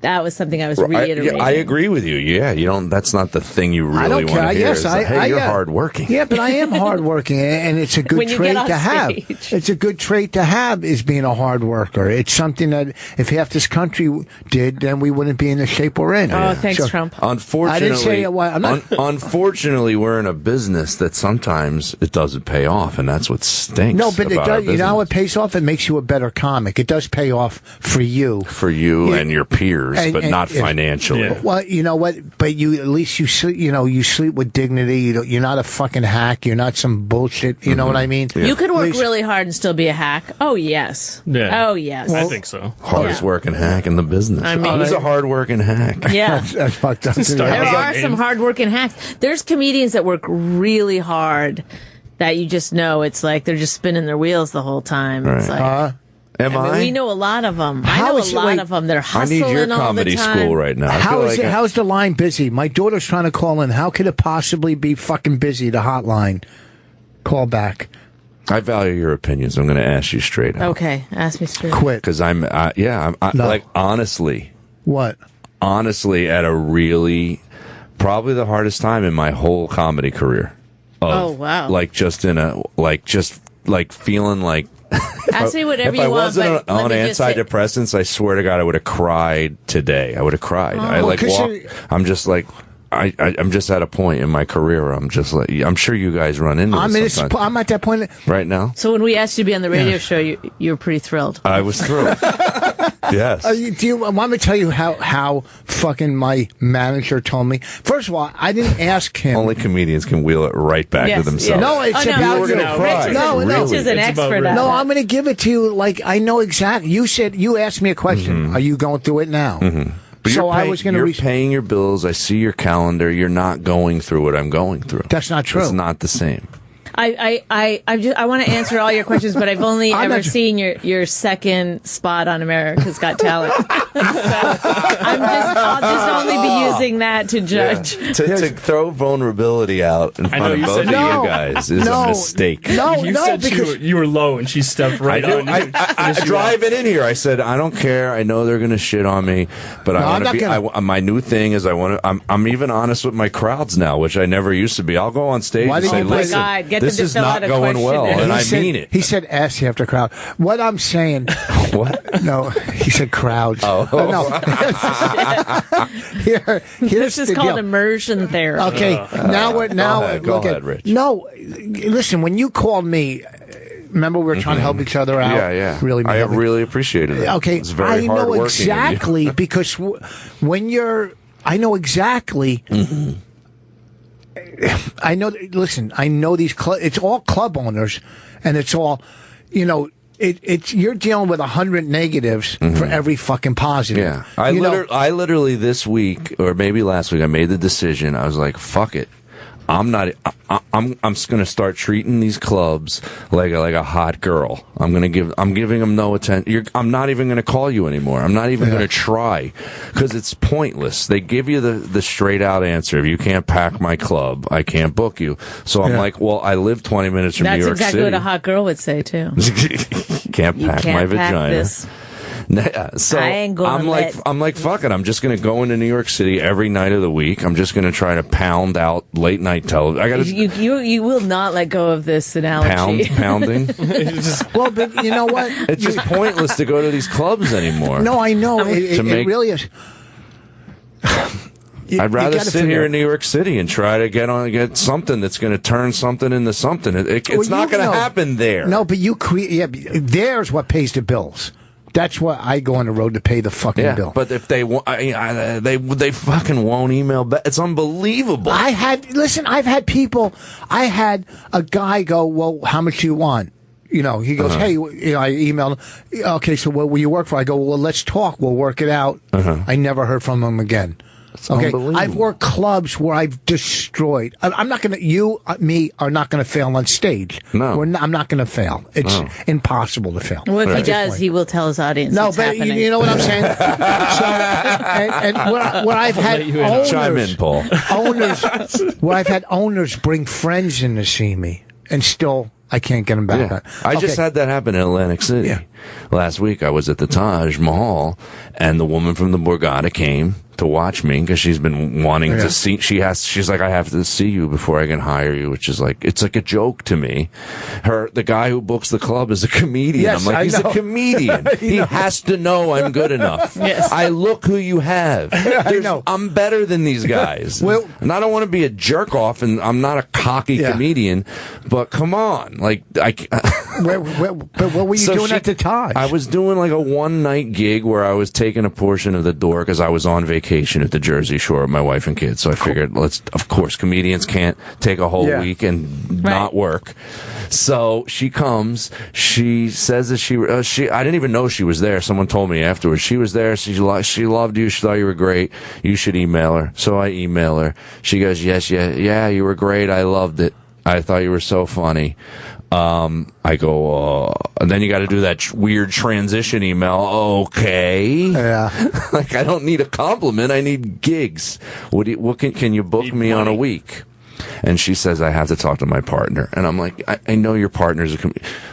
that was something I was reiterating. I agree with you. Yeah, you don't. That's not the thing you really want to hear. Yes, hey, you're hardworking. Yeah, but I am hardworking, and it's a good trait to have. It's a good trait to have is being a hard worker. It's something that if half this country did, then we wouldn't be in the shape we're in. Oh, thanks, Trump. Unfortunately, I didn't say unfortunately, we're in a business that sometimes it doesn't pay off, and that's what stinks. No, but it does. You know how it pays off? It makes you a better comic. It does pay off for you, and your peers. hours, but not financially. Well, you know what? But at least you sleep. You sleep with dignity. You're not a fucking hack. You're not some bullshit. You know what I mean? Yeah. You could work really hard and still be a hack. Oh yes. Yeah. Oh yes. I think so. Hardest working hack in the business. I mean, who's a hard working hack? Yeah. That's fucked up. There are some hard working hacks. There's comedians that work really hard that you just know it's like they're just spinning their wheels the whole time. It's like. We know a lot of them. I know a lot of them. They're hustling all the time. I need your comedy school right now. How's the line busy? My daughter's trying to call in. How could it possibly be fucking busy, the hotline? Call back. I value your opinions. I'm going to ask you straight out. Okay, ask me straight. Quit. Because like, honestly. What? Honestly, at a really, probably the hardest time in my whole comedy career. Oh, wow. Like, just feeling like, ask me whatever you want. If I wasn't on antidepressants, I swear to God, I would have cried today. I would have cried. I'm just like, I'm just at a point in my career where I'm just like, I'm sure you guys run into this sometimes. I'm at that point right now. So when we asked you to be on the radio show, you were pretty thrilled. I was thrilled. Yes. Do you want me to tell you how fucking my manager told me? First of all, I didn't ask him. Only comedians can wheel it right back to themselves. No, it's about you. Rich is an expert at No, it. I'm going to give it to you. Like, I know exactly. You asked me a question. Mm-hmm. Are you going through it now? Mm-hmm. But so I was going to. You're paying your bills. I see your calendar. You're not going through what I'm going through. That's not true. It's not the same. I want to answer all your questions, but I've only ever seen your second spot on America's Got Talent. So I'll just only be using that to judge. Yeah. To throw vulnerability out in front of both of you guys is a mistake. You said because you were low and she stepped right on you. I driving in here, I said, I don't care. I know they're going to shit on me, but I want to be. My new thing is I'm even honest with my crowds now, which I never used to be. I'll go on stage and say, listen. This is not going well, and I mean it. He said "ass" after crowd. What I'm saying. What? No, he said crowds. Oh. No. This is called immersion therapy. Okay, go ahead, Rich. No, listen. When you called me, remember we were trying to help each other out. Yeah. Really, I really appreciated it. Okay, it's very I hard know exactly because I know exactly. Mm-hmm. I know. Listen, I know these. It's all club owners, and it's all, It's you're dealing with 100 negatives for every fucking positive. Yeah, I literally this week or maybe last week I made the decision. I was like, fuck it. I'm just gonna start treating these clubs like a hot girl. I'm giving them no attention. I'm not even gonna call you anymore. I'm not even gonna try because it's pointless. They give you the straight out answer. If you can't pack my club, I can't book you. So I'm like, well, I live 20 minutes from New York City. That's exactly what a hot girl would say too. Can't pack my vagina. This. So I'm like, fuck it. I'm just going to go into New York City every night of the week. I'm just going to try to pound out late night television. You will not let go of this analogy. Pounding. Well, but you know what? It's just pointless to go to these clubs anymore. No, I know. It really is. I'd rather sit here in New York City and try to get something that's going to turn something into something. It's not going to happen there. No, but there's what pays the bills. That's why I go on the road to pay the fucking bill. But if they fucking won't email back. It's unbelievable. I've had people. I had a guy go, well, how much do you want? He goes, hey, I emailed him. Okay, so what will you work for? I go, well, let's talk. We'll work it out. I never heard from him again. Okay, I've worked clubs where I've destroyed. I'm not going to. You, me, are not going to fail on stage. No, I'm not going to fail. It's impossible to fail. Well, if he does, he will tell his audience. No, but happening. You know what I'm saying. Where I've had owners, chime in, Paul. Where I've had owners bring friends in to see me, and still I can't get them back. Yeah. I just had that happen in Atlantic City. Yeah. Last week I was at the Taj Mahal, and the woman from the Borgata came to watch me because she's been wanting to see. She's like, I have to see you before I can hire you, which is like, it's like a joke to me. The guy who books the club is a comedian. Yes, I'm like, he's a comedian. He has to know I'm good enough. Yes. I look who you have. I know. I'm better than these guys. Well, and I don't want to be a jerk off, and I'm not a cocky comedian, but come on, like But what were you doing at the Taj? I was doing like a one-night gig where I was taking a portion of the door because I was on vacation at the Jersey Shore with my wife and kids. So I figured, of course, comedians can't take a whole week and not work. So she comes. She says that I didn't even know she was there. Someone told me afterwards. She was there. She loved you. She thought you were great. You should email her. So I email her. She goes, yes, you were great. I loved it. I thought you were so funny. I go, and then you got to do that weird transition email. Okay. Yeah. Like, I don't need a compliment. I need gigs. Can you book me on a week? And she says, I have to talk to my partner. And I'm like, I know your partner's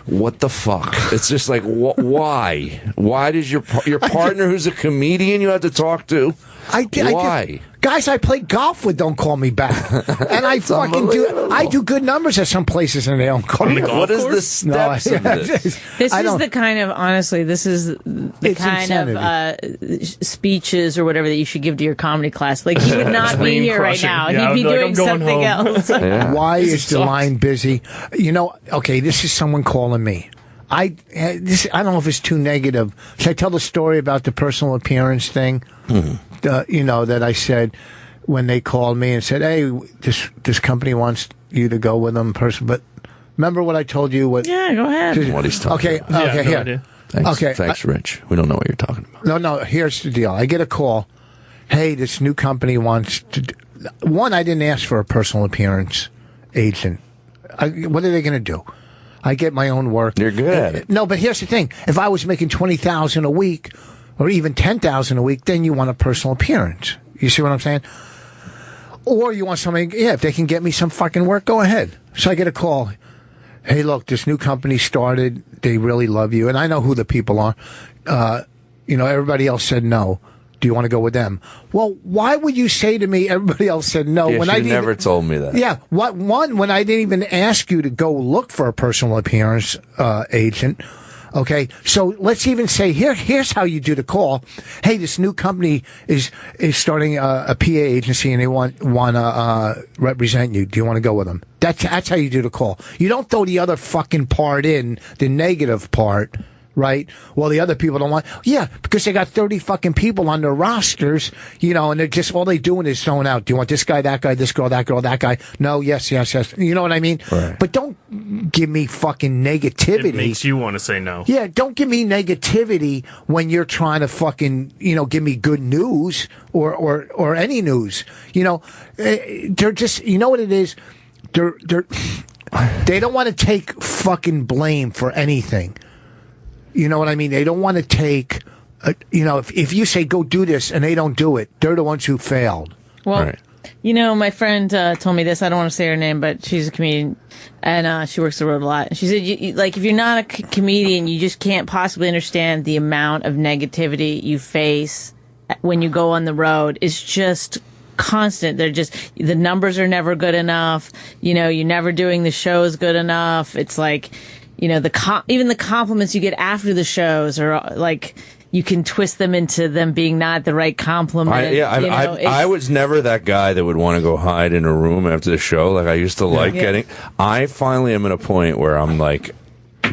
what the fuck? It's just like, why? Why does your partner who's a comedian you have to talk to? Why? Guys I play golf with don't call me back. And I fucking do. I do good numbers at some places and they don't call me back. What is the steps of this? This is the kind of, honestly, this is the kind of speeches or whatever that you should give to your comedy class. Like, he would not be here right now. He'd be doing something else. Why is the line busy? Okay, this is someone calling me. I don't know if it's too negative. Should I tell the story about the personal appearance thing? That I said when they called me and said, "Hey, this company wants you to go with them." But remember what I told you? Yeah, go ahead. What he's talking about. Okay, here. Thanks, Rich. We don't know what you're talking about. No. Here's the deal. I get a call. Hey, this new company wants to. One, I didn't ask for a personal appearance agent. What are they going to do? I get my own work. You're good at it. No, but here's the thing. If I was making $20,000 a week or even $10,000 a week, then you want a personal appearance. You see what I'm saying? Or you want somebody, if they can get me some fucking work, go ahead. So I get a call. Hey, look, this new company started. They really love you. And I know who the people are. Everybody else said no. Do you want to go with them? Well, why would you say to me, everybody else said no? Yeah, she never told me that. Yeah. When I didn't even ask you to go look for a personal appearance agent. Okay, so let's even say here's how you do the call. Hey, this new company is starting a PA agency and they want to represent you. Do you want to go with them? That's how you do the call. You don't throw the other fucking part in, the negative part. Right? Well, the other people don't want. Yeah, because they got 30 fucking people on their rosters, and they're just all they doing is throwing out. Do you want this guy, that guy, this girl, that guy? No, yes. You know what I mean? Right. But don't give me fucking negativity. It makes you want to say no. Yeah, don't give me negativity when you're trying to fucking, give me good news or any news. They're just, you know what it is? They don't want to take fucking blame for anything. You know what I mean? They don't want to take, if you say go do this and they don't do it, they're the ones who failed. Well, right. My friend told me this. I don't want to say her name, but she's a comedian and she works the road a lot. And she said, if you're not a comedian, you just can't possibly understand the amount of negativity you face when you go on the road. It's just constant. The numbers are never good enough. You're never doing the shows good enough. It's like, even the compliments you get after the shows are like, you can twist them into them being not the right compliment. I was never that guy that would want to go hide in a room after the show. Like I used to getting. I finally am at a point where I'm like,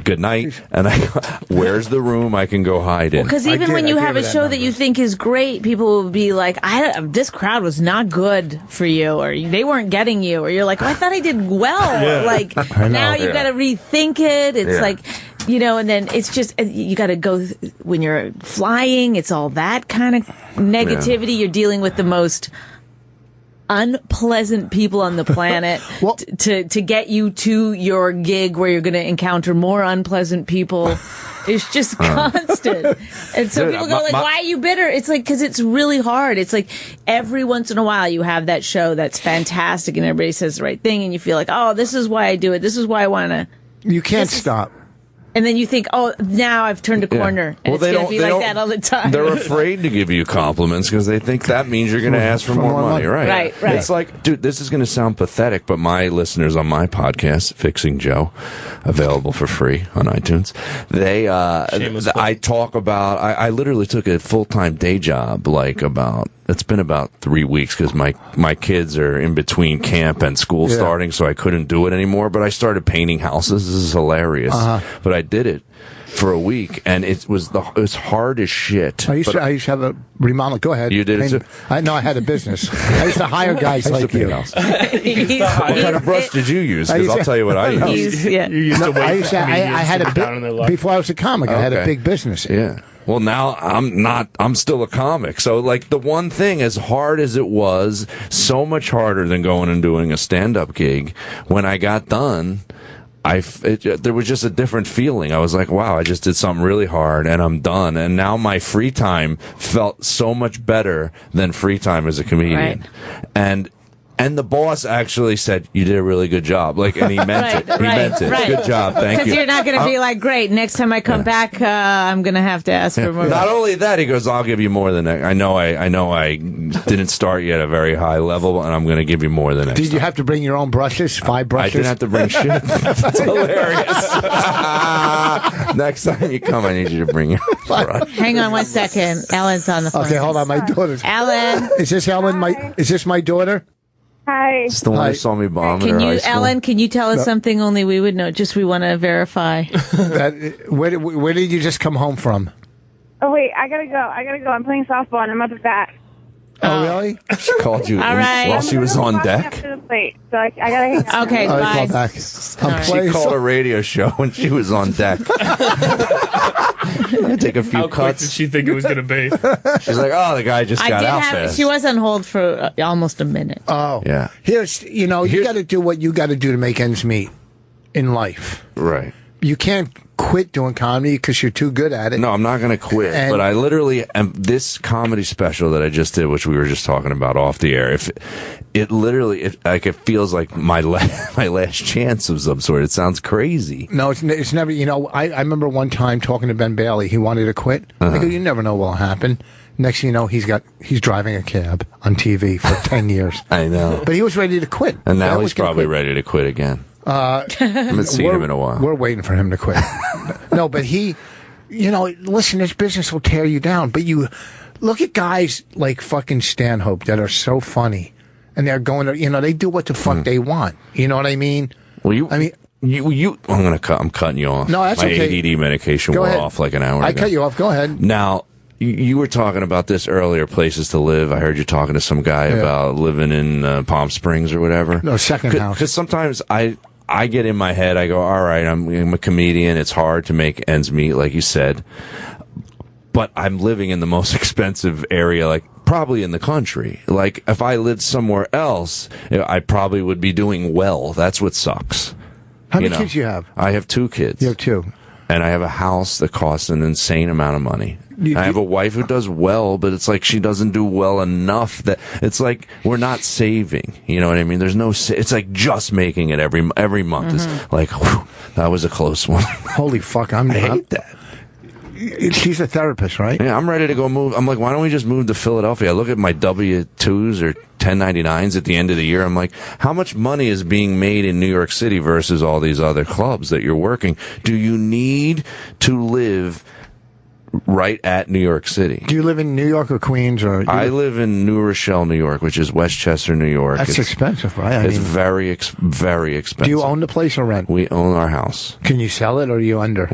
good night, and where's the room I can go hide in? Because even when you have a show that you think is great, people will be like, this crowd was not good for you, or they weren't getting you, or you're like, I thought I did well. Yeah. Like, now you got to rethink it. It's like, and then it's just, you got to go, when you're flying, it's all that kind of negativity. Yeah. You're dealing with the most unpleasant people on the planet to get you to your gig where you're going to encounter more unpleasant people. It's just constant. And so people go why are you bitter? It's like, because it's really hard. It's like every once in a while you have that show that's fantastic and everybody says the right thing and you feel like, this is why I do it. This is why I want to. You can't stop. And then you think, oh, now I've turned a corner. And it's going to be like that all the time. They're afraid to give you compliments because they think that means you're going to ask for more money. Right. It's like, dude, this is going to sound pathetic, but my listeners on my podcast, Fixing Joe, available for free on iTunes, I talk about, I literally took a full-time day job, it's been about 3 weeks because my kids are in between camp and school starting, so I couldn't do it anymore. But I started painting houses. This is hilarious. But I did it for a week, and it was hard as shit. I used to have a remodel. Go ahead. You did it too? I had a business. I used to hire guys like you. What kind of brush did you use? Because I'll tell you what I use. I had before I was a comic, I had a big business. Yeah. Well, now I'm still a comic. So, the one thing, as hard as it was, so much harder than going and doing a stand-up gig, when I got done, there was just a different feeling. I was like, wow, I just did something really hard and I'm done. And now my free time felt so much better than free time as a comedian. Right. And the boss actually said, you did a really good job. And he meant it. He meant it. Good job. Thank you. Because you're not going to be like, great, next time I come back, I'm going to have to ask for more. Not only that, he goes, I'll give you more than that. I know I didn't start yet at a very high level, and I'm going to give you more than that. Did you have to bring your own brushes? 5 brushes? I didn't have to bring shit. That's hilarious. Next time you come, I need you to bring your brush. Hang on one second. Ellen's on the phone. Okay, hold on. My daughter's. Ellen. Is this Ellen? Is this my daughter? Hi. It's the one who saw me bomb at her high school. Ellen, can you tell us something only we would know? Just we want to verify. Where did you just come home from? Oh, wait, I gotta go. I'm playing softball and I'm up at bat. Oh, really? She called you while she was on deck? So I gotta hang out. Okay, bye. Call back. She called a radio show when she was on deck. Take a few How quick did she think it was going to be? She's like, oh, the guy just got out fast. She was on hold for almost a minute. Oh. Yeah. You got to do what you got to do to make ends meet in life. Right. You can't quit doing comedy because you're too good at it. No, I'm not going to quit. But I literally am. This comedy special that I just did, which we were just talking about off the air, it feels like my last chance of some sort. It sounds crazy. No, it's never. I remember one time talking to Ben Bailey. He wanted to quit. I go, you never know what'll happen. Next thing you know, he's driving a cab on TV for 10 years. I know. But he was ready to quit. And now he's probably ready to quit again. I haven't seen him in a while. We're waiting for him to quit. No, but listen, this business will tear you down. But you look at guys like fucking Stanhope that are so funny, and they're going to, they do what the fuck they want. You know what I mean? Well, I'm cutting you off. No, that's my okay. ADD medication wore off like an hour ago. I cut you off. Go ahead. Now, you were talking about this earlier, places to live. I heard you talking to some guy about living in Palm Springs or whatever. No, second house. Because sometimes I get in my head, I go, all right, I'm a comedian. It's hard to make ends meet, like you said. But I'm living in the most expensive area, probably in the country. If I lived somewhere else, I probably would be doing well. That's what sucks. How many kids do you have? I have 2 kids. You have 2. And I have a house that costs an insane amount of money. I have a wife who does well, but it's like she doesn't do well enough that it's like we're not saving. You know what I mean? There's no. It's like just making it every month. It's like, whew, that was a close one. Holy fuck! I hate that. She's a therapist, right? Yeah, I'm ready to go move. I'm like, why don't we just move to Philadelphia? I look at my W-2s or 1099s at the end of the year. I'm like, how much money is being made in New York City versus all these other clubs that you're working? Do you need to live right at New York City? Do you live in New York or Queens? I live in New Rochelle, New York, which is Westchester, New York. That's expensive, right? It's very expensive. Do you own the place or rent? We own our house. Can you sell it or are you under?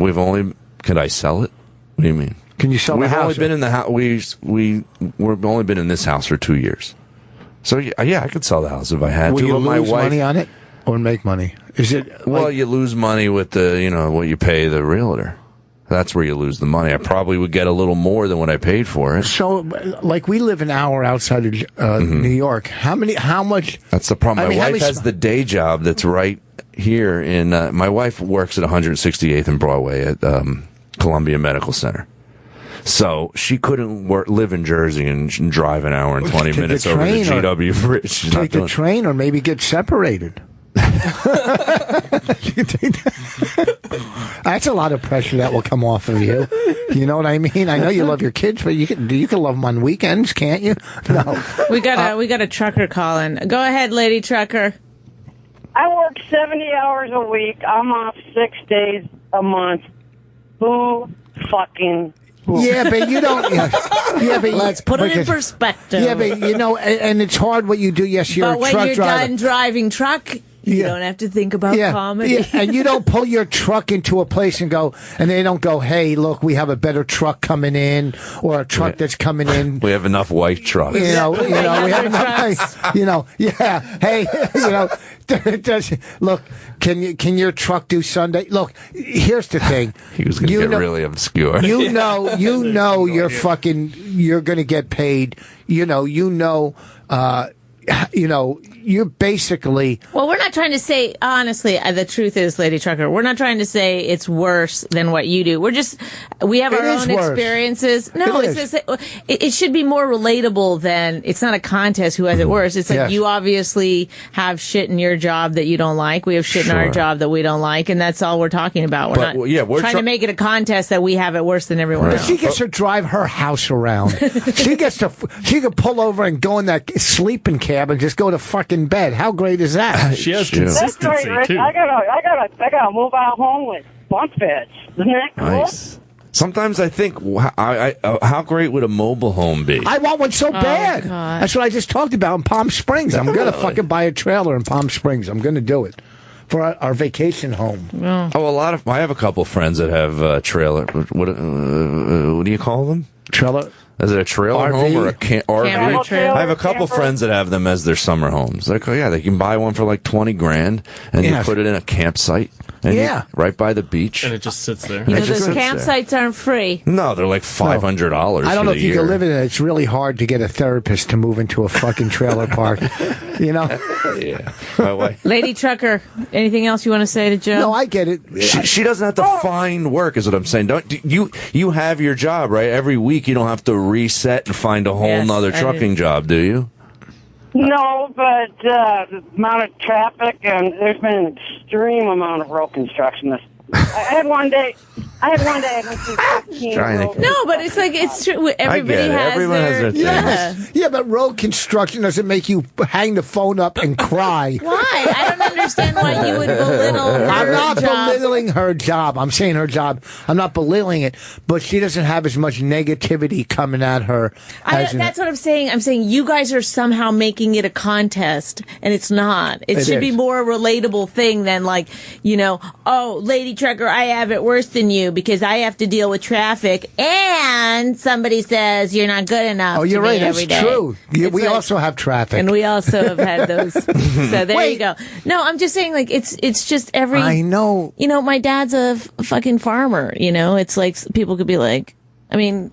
Could I sell it? What do you mean? Can you sell the house? We've only been in the house. We've only been in this house for 2 years. So yeah, I could sell the house if I had to. Will you lose money on it or make money? Is it? Well, you lose money with the what you pay the realtor. That's where you lose the money. I probably would get a little more than what I paid for it. So, we live an hour outside of New York. How much? That's the problem. My wife has the day job that's right here in. My wife works at 168th and Broadway at Columbia Medical Center. So she couldn't live in Jersey and drive an hour and 20 minutes over the GW Bridge. Take the train or maybe get separated. That's a lot of pressure that will come off of you. You know what I mean? I know you love your kids, but you can love them on weekends, can't you? No. We got a trucker calling. Go ahead, lady trucker. I work 70 hours a week. I'm off 6 days a month. Who fucking... Yeah, but you don't... Yeah, but let's put it in perspective. Yeah, but and it's hard what you do. Yes, you're a truck driver. But when you're done driving truck... You don't have to think about comedy. Yeah, and you don't pull your truck into a place and they don't go, hey, look, we have a better truck coming in, or a truck that's coming in. We have enough white trucks. We have enough, hey, look, can your truck do Sunday? Look, here's the thing. He was going to get really obscure. You're going to get paid. You're basically... Well, we're not trying to say, honestly, the truth is, Lady Trucker, we're not trying to say it's worse than what you do. We have our own experiences. No, it should be more relatable than, it's not a contest who has it worse. It's like you obviously have shit in your job that you don't like. We have shit in our job that we don't like, and that's all we're talking about. We're trying to make it a contest that we have it worse than everyone else. She gets to drive her house around. She can pull over and go in that sleeping cab and just go to fucking bed. How great is that? She has consistency, that's great, Rich. too. I gotta move out home with bunk beds. Isn't that cool? Nice. Sometimes I think, how great would a mobile home be? I want one so bad. God. That's what I just talked about in Palm Springs. I'm going to fucking buy a trailer in Palm Springs. I'm going to do it for our vacation home. Yeah. I have a couple friends that have trailer. What do you call them? Trailer. Is it a trailer RV? home or a RV? Trailer. I have a couple friends that have them as their summer homes. Like, they can buy one for like $20,000 and you put it in a campsite. And right by the beach. And it just sits there. Those campsites aren't free. No, they're like $500. I don't know if you can live in it. It's really hard to get a therapist to move into a fucking trailer park. Yeah. Lady Trucker, anything else you want to say to Joe? No, I get it. She doesn't have to find work, is what I'm saying. You have your job, right? Every week you don't have to reset and find a whole nother trucking job, do you? No, but the amount of traffic, and there's been an extreme amount of road construction. I had one day I went through 15 road. No, but it's like, it's true. Everybody has Everyone has their things. Yeah, but road construction doesn't make you hang the phone up and cry. Why? I don't understand why you would belittle her I'm not job. belittling her job. I'm saying her job. I'm not belittling it, but she doesn't have as much negativity coming at her. That's what I'm saying. I'm saying you guys are somehow making it a contest, and it's not. It should be more a relatable thing than like, oh, Lady Trucker, I have it worse than you because I have to deal with traffic, and somebody says you're not good enough. Oh, you're right. That's true. We like, also have traffic, and we also have had those. So there you go. No, I'm just saying, like, it's just every. I know. My dad's a fucking farmer. It's like people could be like, I mean.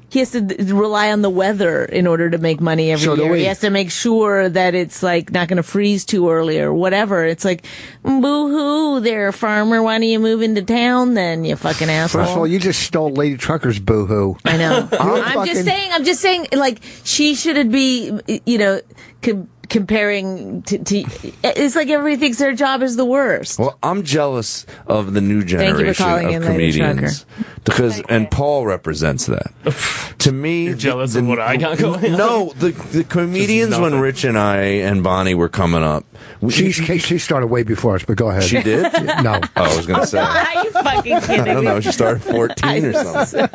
He has to rely on the weather in order to make money every year. He has to make sure that it's like not going to freeze too early or whatever. It's like, boo-hoo, there, farmer. Why don't you move into town then, you fucking asshole? First of all, you just stole Lady Trucker's boo-hoo. I know. I'm just saying, like, she should be, comparing to it's like everybody thinks their job is the worst. Well, I'm jealous of the new generation of comedians because, and Paul represents that. To me, you're jealous of what I got going on. No, the comedians when Rich and I and Bonnie were coming up. She started way before us, but go ahead. She did? No. Oh, I was going to say. Are you fucking kidding me? I don't know. She started 14 or something.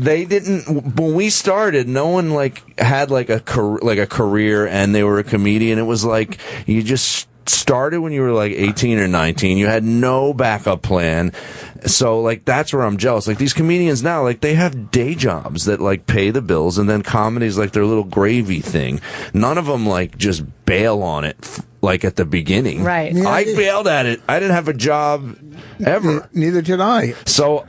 They didn't. When we started, no one had a career, and they were a comedian. It was like you just started when you were like 18 or 19. You had no backup plan. So that's where I'm jealous. Like these comedians now, they have day jobs that pay the bills, and then comedy's their little gravy thing. None of them just bail on it at the beginning. Right. Yeah, I bailed at it. I didn't have a job ever. Neither did I. So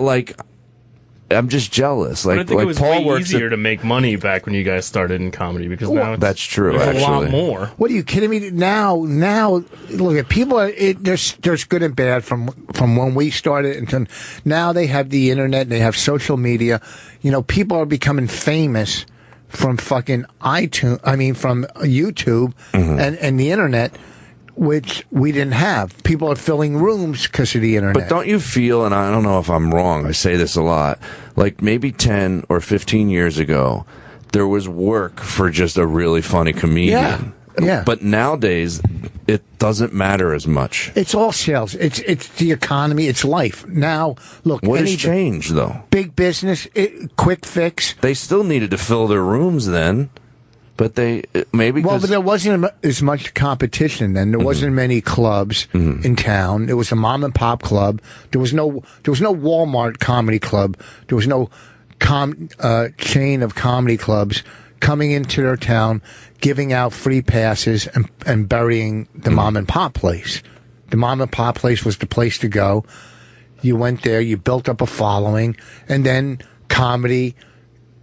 I'm just jealous. I think it was Paul way easier to make money back when you guys started in comedy because now that's true. There's actually, a lot more. What are you kidding me? Now, look at people. There's good and bad from when we started until now. They have the internet. They have social media. People are becoming famous from fucking iTunes. I mean, from YouTube and the internet. which we didn't have. People are filling rooms because of the internet. But don't you feel, and I don't know if I'm wrong, I say this a lot, like maybe 10 or 15 years ago, there was work for just a really funny comedian. Yeah. But nowadays, it doesn't matter as much. It's all sales. It's the economy. It's life. Now, look. What has changed, though? Big business, quick fix. They still needed to fill their rooms then, but maybe. Well, but there wasn't as much competition then. There wasn't many clubs in town. It was a mom and pop club. There was no Walmart comedy club. There was no chain of comedy clubs coming into their town, giving out free passes and burying the mom and pop place. The mom and pop place was the place to go. You went there, you built up a following, and then comedy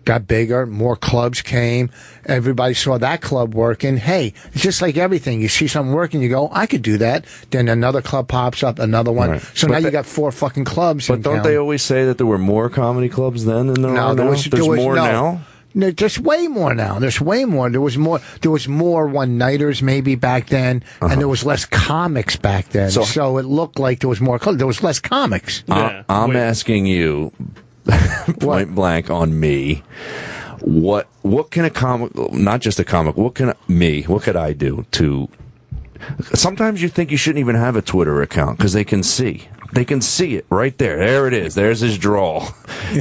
got bigger, more clubs came, everybody saw that club working. Hey, it's just like everything. You see something working, you go, I could do that. Then another club pops up, another one. Right. So now you got 4 fucking clubs in town. But don't they always say that there were more comedy clubs then than there are now? There's more now? No, there's way more now. There's way more. There was more one-nighters maybe back then, and there was less comics back then. So it looked like there was more. There was less comics. I'm asking you, point blank on me, what can a comic, not just a comic, what could I do to? Sometimes you think you shouldn't even have a Twitter account because they can see. They can see it right there. There it is. There's his drawl.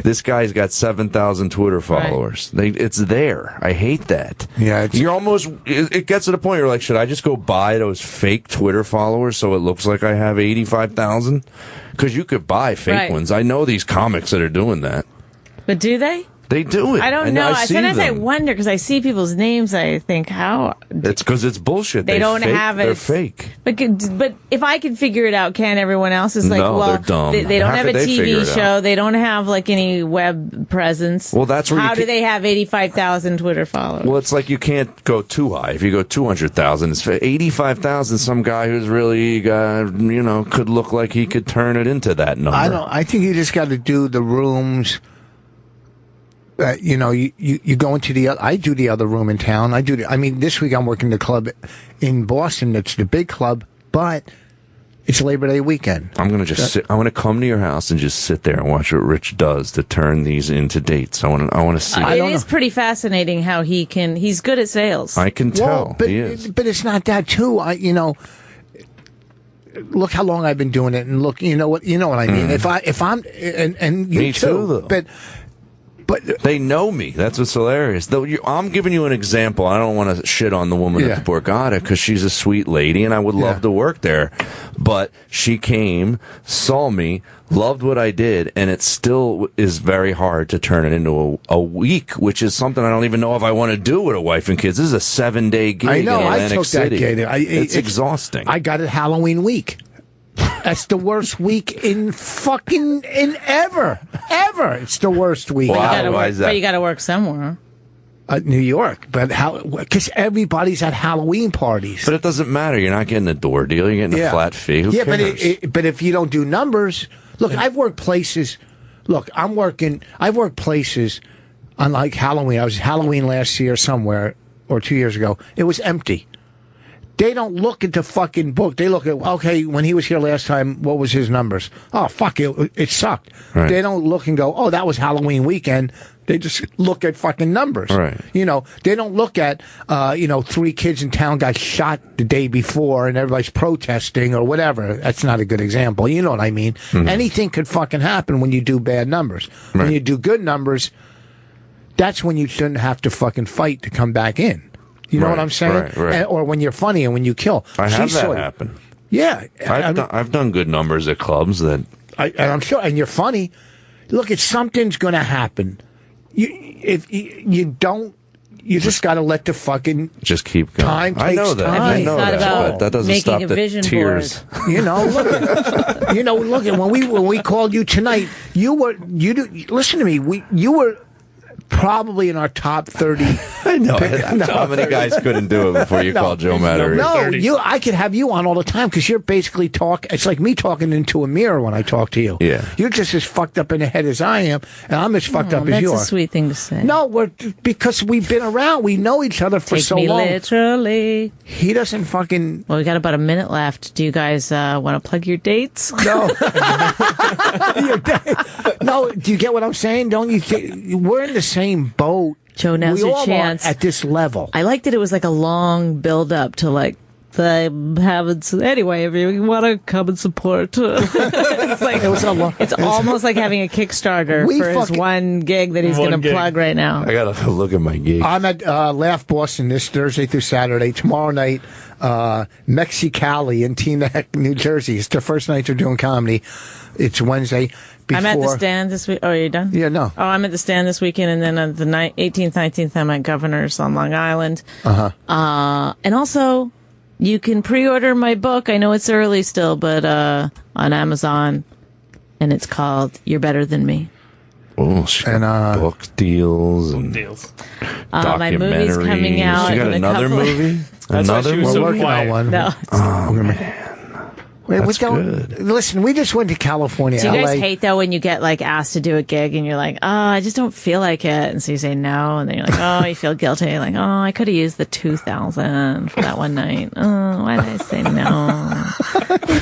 This guy's got 7,000 Twitter followers. Right. It's there. I hate that. Yeah, you're almost. It gets to the point you're like, should I just go buy those fake Twitter followers so it looks like I have 85,000? Because you could buy fake ones. I know these comics that are doing that. But do they? They do it. I don't know. Sometimes I wonder because I see people's names. I think how. It's because it's bullshit. They don't have it. They're fake. But if I can figure it out, can everyone else? Is like, no, well, they're dumb. They don't have a TV show. They don't have like any web presence. Well, that's where how do they have 85,000 Twitter followers? Well, it's like you can't go too high. If you go 200,000, it's 85,000. Some guy who's really, could look like he could turn it into that number. I think you just got to do the rooms. You go into I do the other room in town. This week I'm working the club in Boston. It's the big club, but it's Labor Day weekend. I'm going to just sit. I want to come to your house and just sit there and watch what Rich does to turn these into dates. I want to see. It is pretty fascinating how he's good at sales. I can tell. He is. But it's not that too. Look how long I've been doing it, and look, you know what I mean. If I'm and you Me too, though. But they know me. That's what's hilarious. Though I'm giving you an example. I don't want to shit on the woman at the Borgata because she's a sweet lady and I would love to work there. But she came, saw me, loved what I did, and it still is very hard to turn it into a week, which is something I don't even know if I want to do with a wife and kids. This is a 7-day gig in Atlantic City. It's exhausting. I got it Halloween week. That's the worst week in ever. It's the worst week. Wow, why is that? But you got to work somewhere. New York, but because everybody's at Halloween parties. But it doesn't matter. You're not getting a door deal. You're getting a flat fee. Who cares? But if you don't do numbers, look, I've worked places. Look, I've worked places on like Halloween. I was Halloween last year somewhere or 2 years ago. It was empty. They don't look at the fucking book. They look at, okay, when he was here last time, what was his numbers? Oh, fuck, it sucked. Right. They don't look and go, oh, that was Halloween weekend. They just look at fucking numbers. Right. They don't look at, 3 kids in town got shot the day before and everybody's protesting or whatever. That's not a good example. You know what I mean? Mm-hmm. Anything could fucking happen when you do bad numbers. Right. When you do good numbers, that's when you shouldn't have to fucking fight to come back in. You know what I'm saying? Right. Or when you're funny and when you kill. I have that happen. Yeah. I've done good numbers at clubs that. And I'm sure, and you're funny. Look, if something's going to happen. If you don't, you just got to let the fucking just keep going. Time takes I know that. time. I know that. But that doesn't stop the tears. Look at when we called you tonight. Listen to me. You were probably in our top 30. I know. How many guys couldn't do it before you called Joe Matarese? No, I could have you on all the time because you're basically it's like me talking into a mirror when I talk to you. Yeah. You're just as fucked up in the head as I am, and I'm as fucked up as you are. That's a sweet thing to say. No, because we've been around. We know each other for so long. Literally. He doesn't fucking... Well, we got about a minute left. Do you guys want to plug your dates? No. No, do you get what I'm saying? Don't you? We're in the same boat. Joe, now's your chance. At this level. I liked that it was like a long build up to like, anyway, if you want to come and support. It's like, it's almost like having a Kickstarter for his one gig that he's going to plug right now. I got to look at my gig. I'm at Laugh Boston this Thursday through Saturday. Tomorrow night, Mexicali in Teaneck, New Jersey. It's their first night they're doing comedy. It's Wednesday. I'm at the Stand this week. Oh, are you done? Yeah, no. Oh, I'm at the Stand this weekend, and then on the 18th, 19th, I'm at Governor's on Long Island. And also, you can pre-order my book. I know it's early still, but on Amazon, and it's called "You're Better Than Me." Oh, and book deals and my movie's coming out. You got another movie? We're working on one. No. Oh man. That's good. Listen, we just went to California. Do you guys LA. hate though when you get like asked to do a gig and you're like, oh, I just don't feel like it, and so you say no, and then you're like, oh, you feel guilty, like, oh, I could have used the $2,000 for that one night. Oh, why did I say no?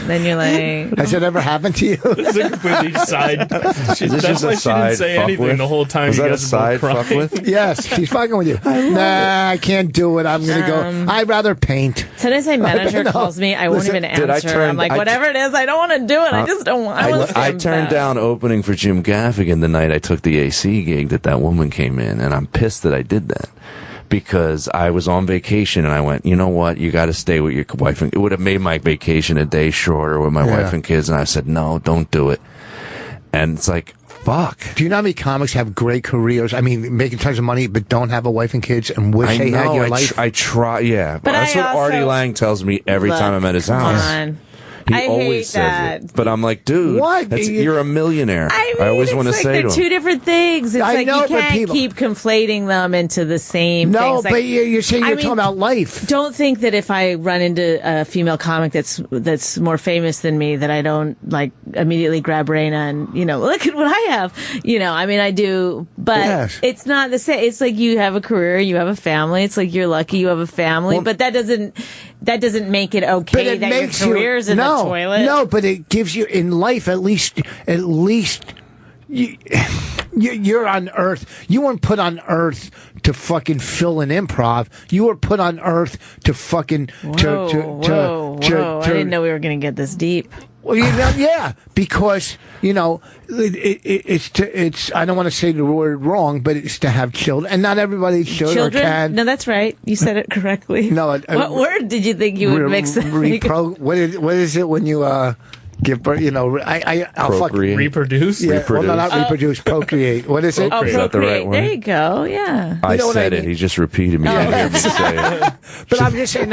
Then you're like, has it ever happened to you? It's a completely side. That's why she didn't say anything the whole time. Was that a side fuck with? Yes, she's fucking with you. Nah, I can't do it. I'm gonna go. I'd rather paint. Sometimes my manager calls me. I won't even answer. I'm like, whatever it is, I don't want to do it. I just don't want. I turned down opening for Jim Gaffigan the night I took the AC gig that woman came in, and I'm pissed that I did that because I was on vacation and I went, you know what, you got to stay with your wife. And it would have made my vacation a day shorter with my wife and kids, and I said, no, don't do it. And it's like, fuck. Do you know how many comics have great careers? I mean, making tons of money, but don't have a wife and kids and wish they had your life? I try, yeah. But that's what Arty Lang tells me every time I'm at his house. He always says it. But I'm like, dude, you're a millionaire. I always want to say to him. They're two different things. It's like you can't keep conflating them into the same things. No, but you're saying you're talking about life. Don't think that if I run into a female comic that's more famous than me that I don't like immediately grab Raina and, look at what I have. I mean, I do, but it's not the same. It's like you have a career, you have a family. It's like you're lucky you have a family, but that doesn't make it okay that your career's in the toilet. No, but it gives you in life at least you're on Earth. You weren't put on Earth to fucking fill an improv. You were put on Earth to fucking whoa. I didn't know we were going to get this deep. Well, yeah, because it's. I don't want to say the word wrong, but it's to have children, and not everybody should or can. No, that's right. You said it correctly. No, what word did you think you would mix? What is it when you give birth? I'll procreate. Reproduce. Yeah, well, no, not reproduce. Procreate. What is it? Procreate. Is that the right word? There you go. Yeah. I said it. He just repeated me. Didn't hear me say it. But I'm just saying,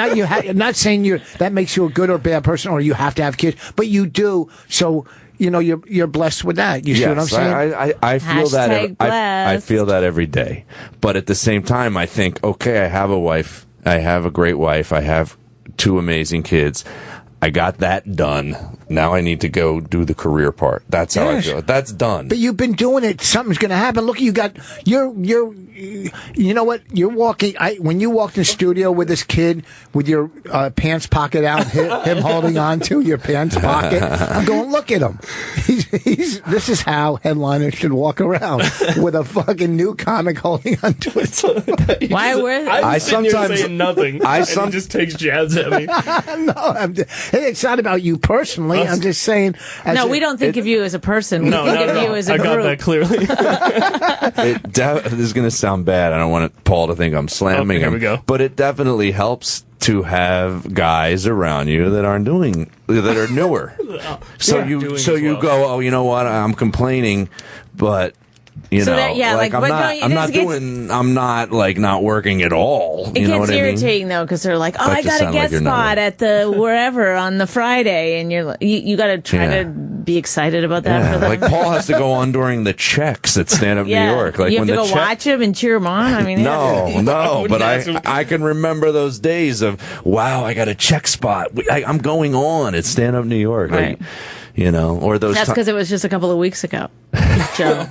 not saying that makes you a good or bad person, or you have to have kids, but you do. So you're blessed with that. You see what I'm saying? I feel that. I feel that every day. But at the same time, I think, okay, I have a wife. I have a great wife. I have 2 amazing kids. I got that done. Now I need to go do the career part. That's how I feel. That's done. But you've been doing it. Something's going to happen. Look, you know what? You're walking. When you walked in the studio with this kid with your pants pocket out, him holding on to your pants pocket, I'm going, look at him. This is how headliners should walk around with a fucking new comic holding onto it. Why were I sometimes saying nothing? He just takes jabs at me. No, it's not about you personally. I'm just saying. No, we don't think of you as a person. We think of you as a group. I got that clearly. This is going to sound bad. I don't want Paul to think I'm slamming him. Here we go. But it definitely helps to have guys around you that are newer. So you go, oh, you know what? I'm complaining, but I'm not working at all. It gets irritating though, because they're like, I got a guest spot at the wherever on the Friday, and you got to try to be excited about that for them. Like Paul has to go on during the checks at Stand Up New York. Like you have when to go watch him and cheer him on. I mean, no, but I can remember those days of I got a check spot. I'm going on at Stand Up New York. Right. Like, or those. That's because it was just a couple of weeks ago, Joe.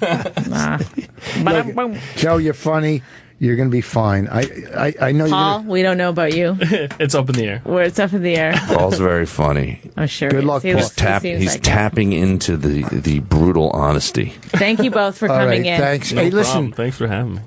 Look, Joe, you're funny. You're going to be fine. I know. Paul, we don't know about you. It's up in the air. It's up in the air. Paul's very funny. I'm sure. Good luck, Paul. He's tapping into the brutal honesty. Thank you both for coming in. Thanks. No hey, problem. listen. Thanks for having me.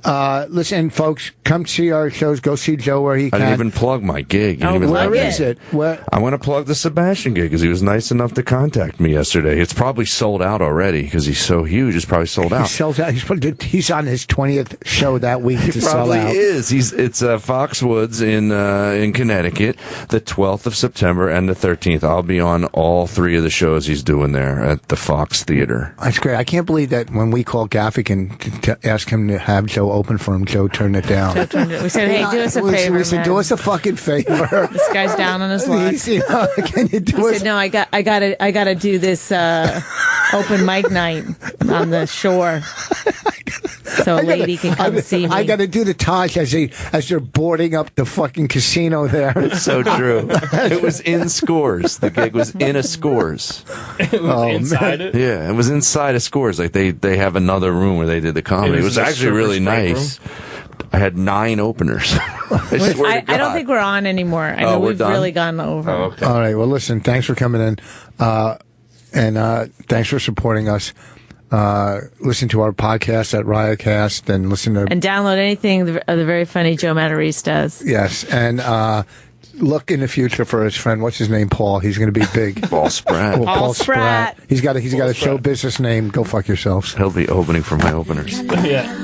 Listen, folks, come see our shows. Go see Joe where he can. I didn't even plug my gig. Where is it? I want to plug the Sebastian gig because he was nice enough to contact me yesterday. It's probably sold out already because he's so huge. It's probably sold out. He sells out. He's on his 20th show that week to sell out. Probably is. It's Foxwoods in Connecticut, the 12th of September and the 13th. I'll be on all three of the shows he's doing there at the Fox Theater. That's great. I can't believe that when we called Gaffigan to ask him to have Joe open for him, Joe turned it down. We said, "Hey, do us a favor." We said, "Do us a fucking favor." This guy's down on his luck. Can you do He said, "No, I gotta do this open mic night on the shore." So a lady can come see me. I got to do the Taj as they're boarding up the fucking casino there. It's so true. It was in Scores. The gig was in a Scores. It was inside it? Yeah, it was inside a Scores. Like they have another room where they did the comedy. It was actually really nice. I had 9 openers. I don't think we're on anymore. I know we've really gone over. Oh, okay. All right. Well, listen, thanks for coming in. And thanks for supporting us. Listen to our podcast at Riotcast and listen to... And download anything the very funny Joe Matarese does. Yes. And look in the future for his friend. What's his name? Paul. He's going to be big. Paul Spratt. Well, Paul Spratt. He's got a show business name. Go fuck yourselves. He'll be opening for my openers. Yeah.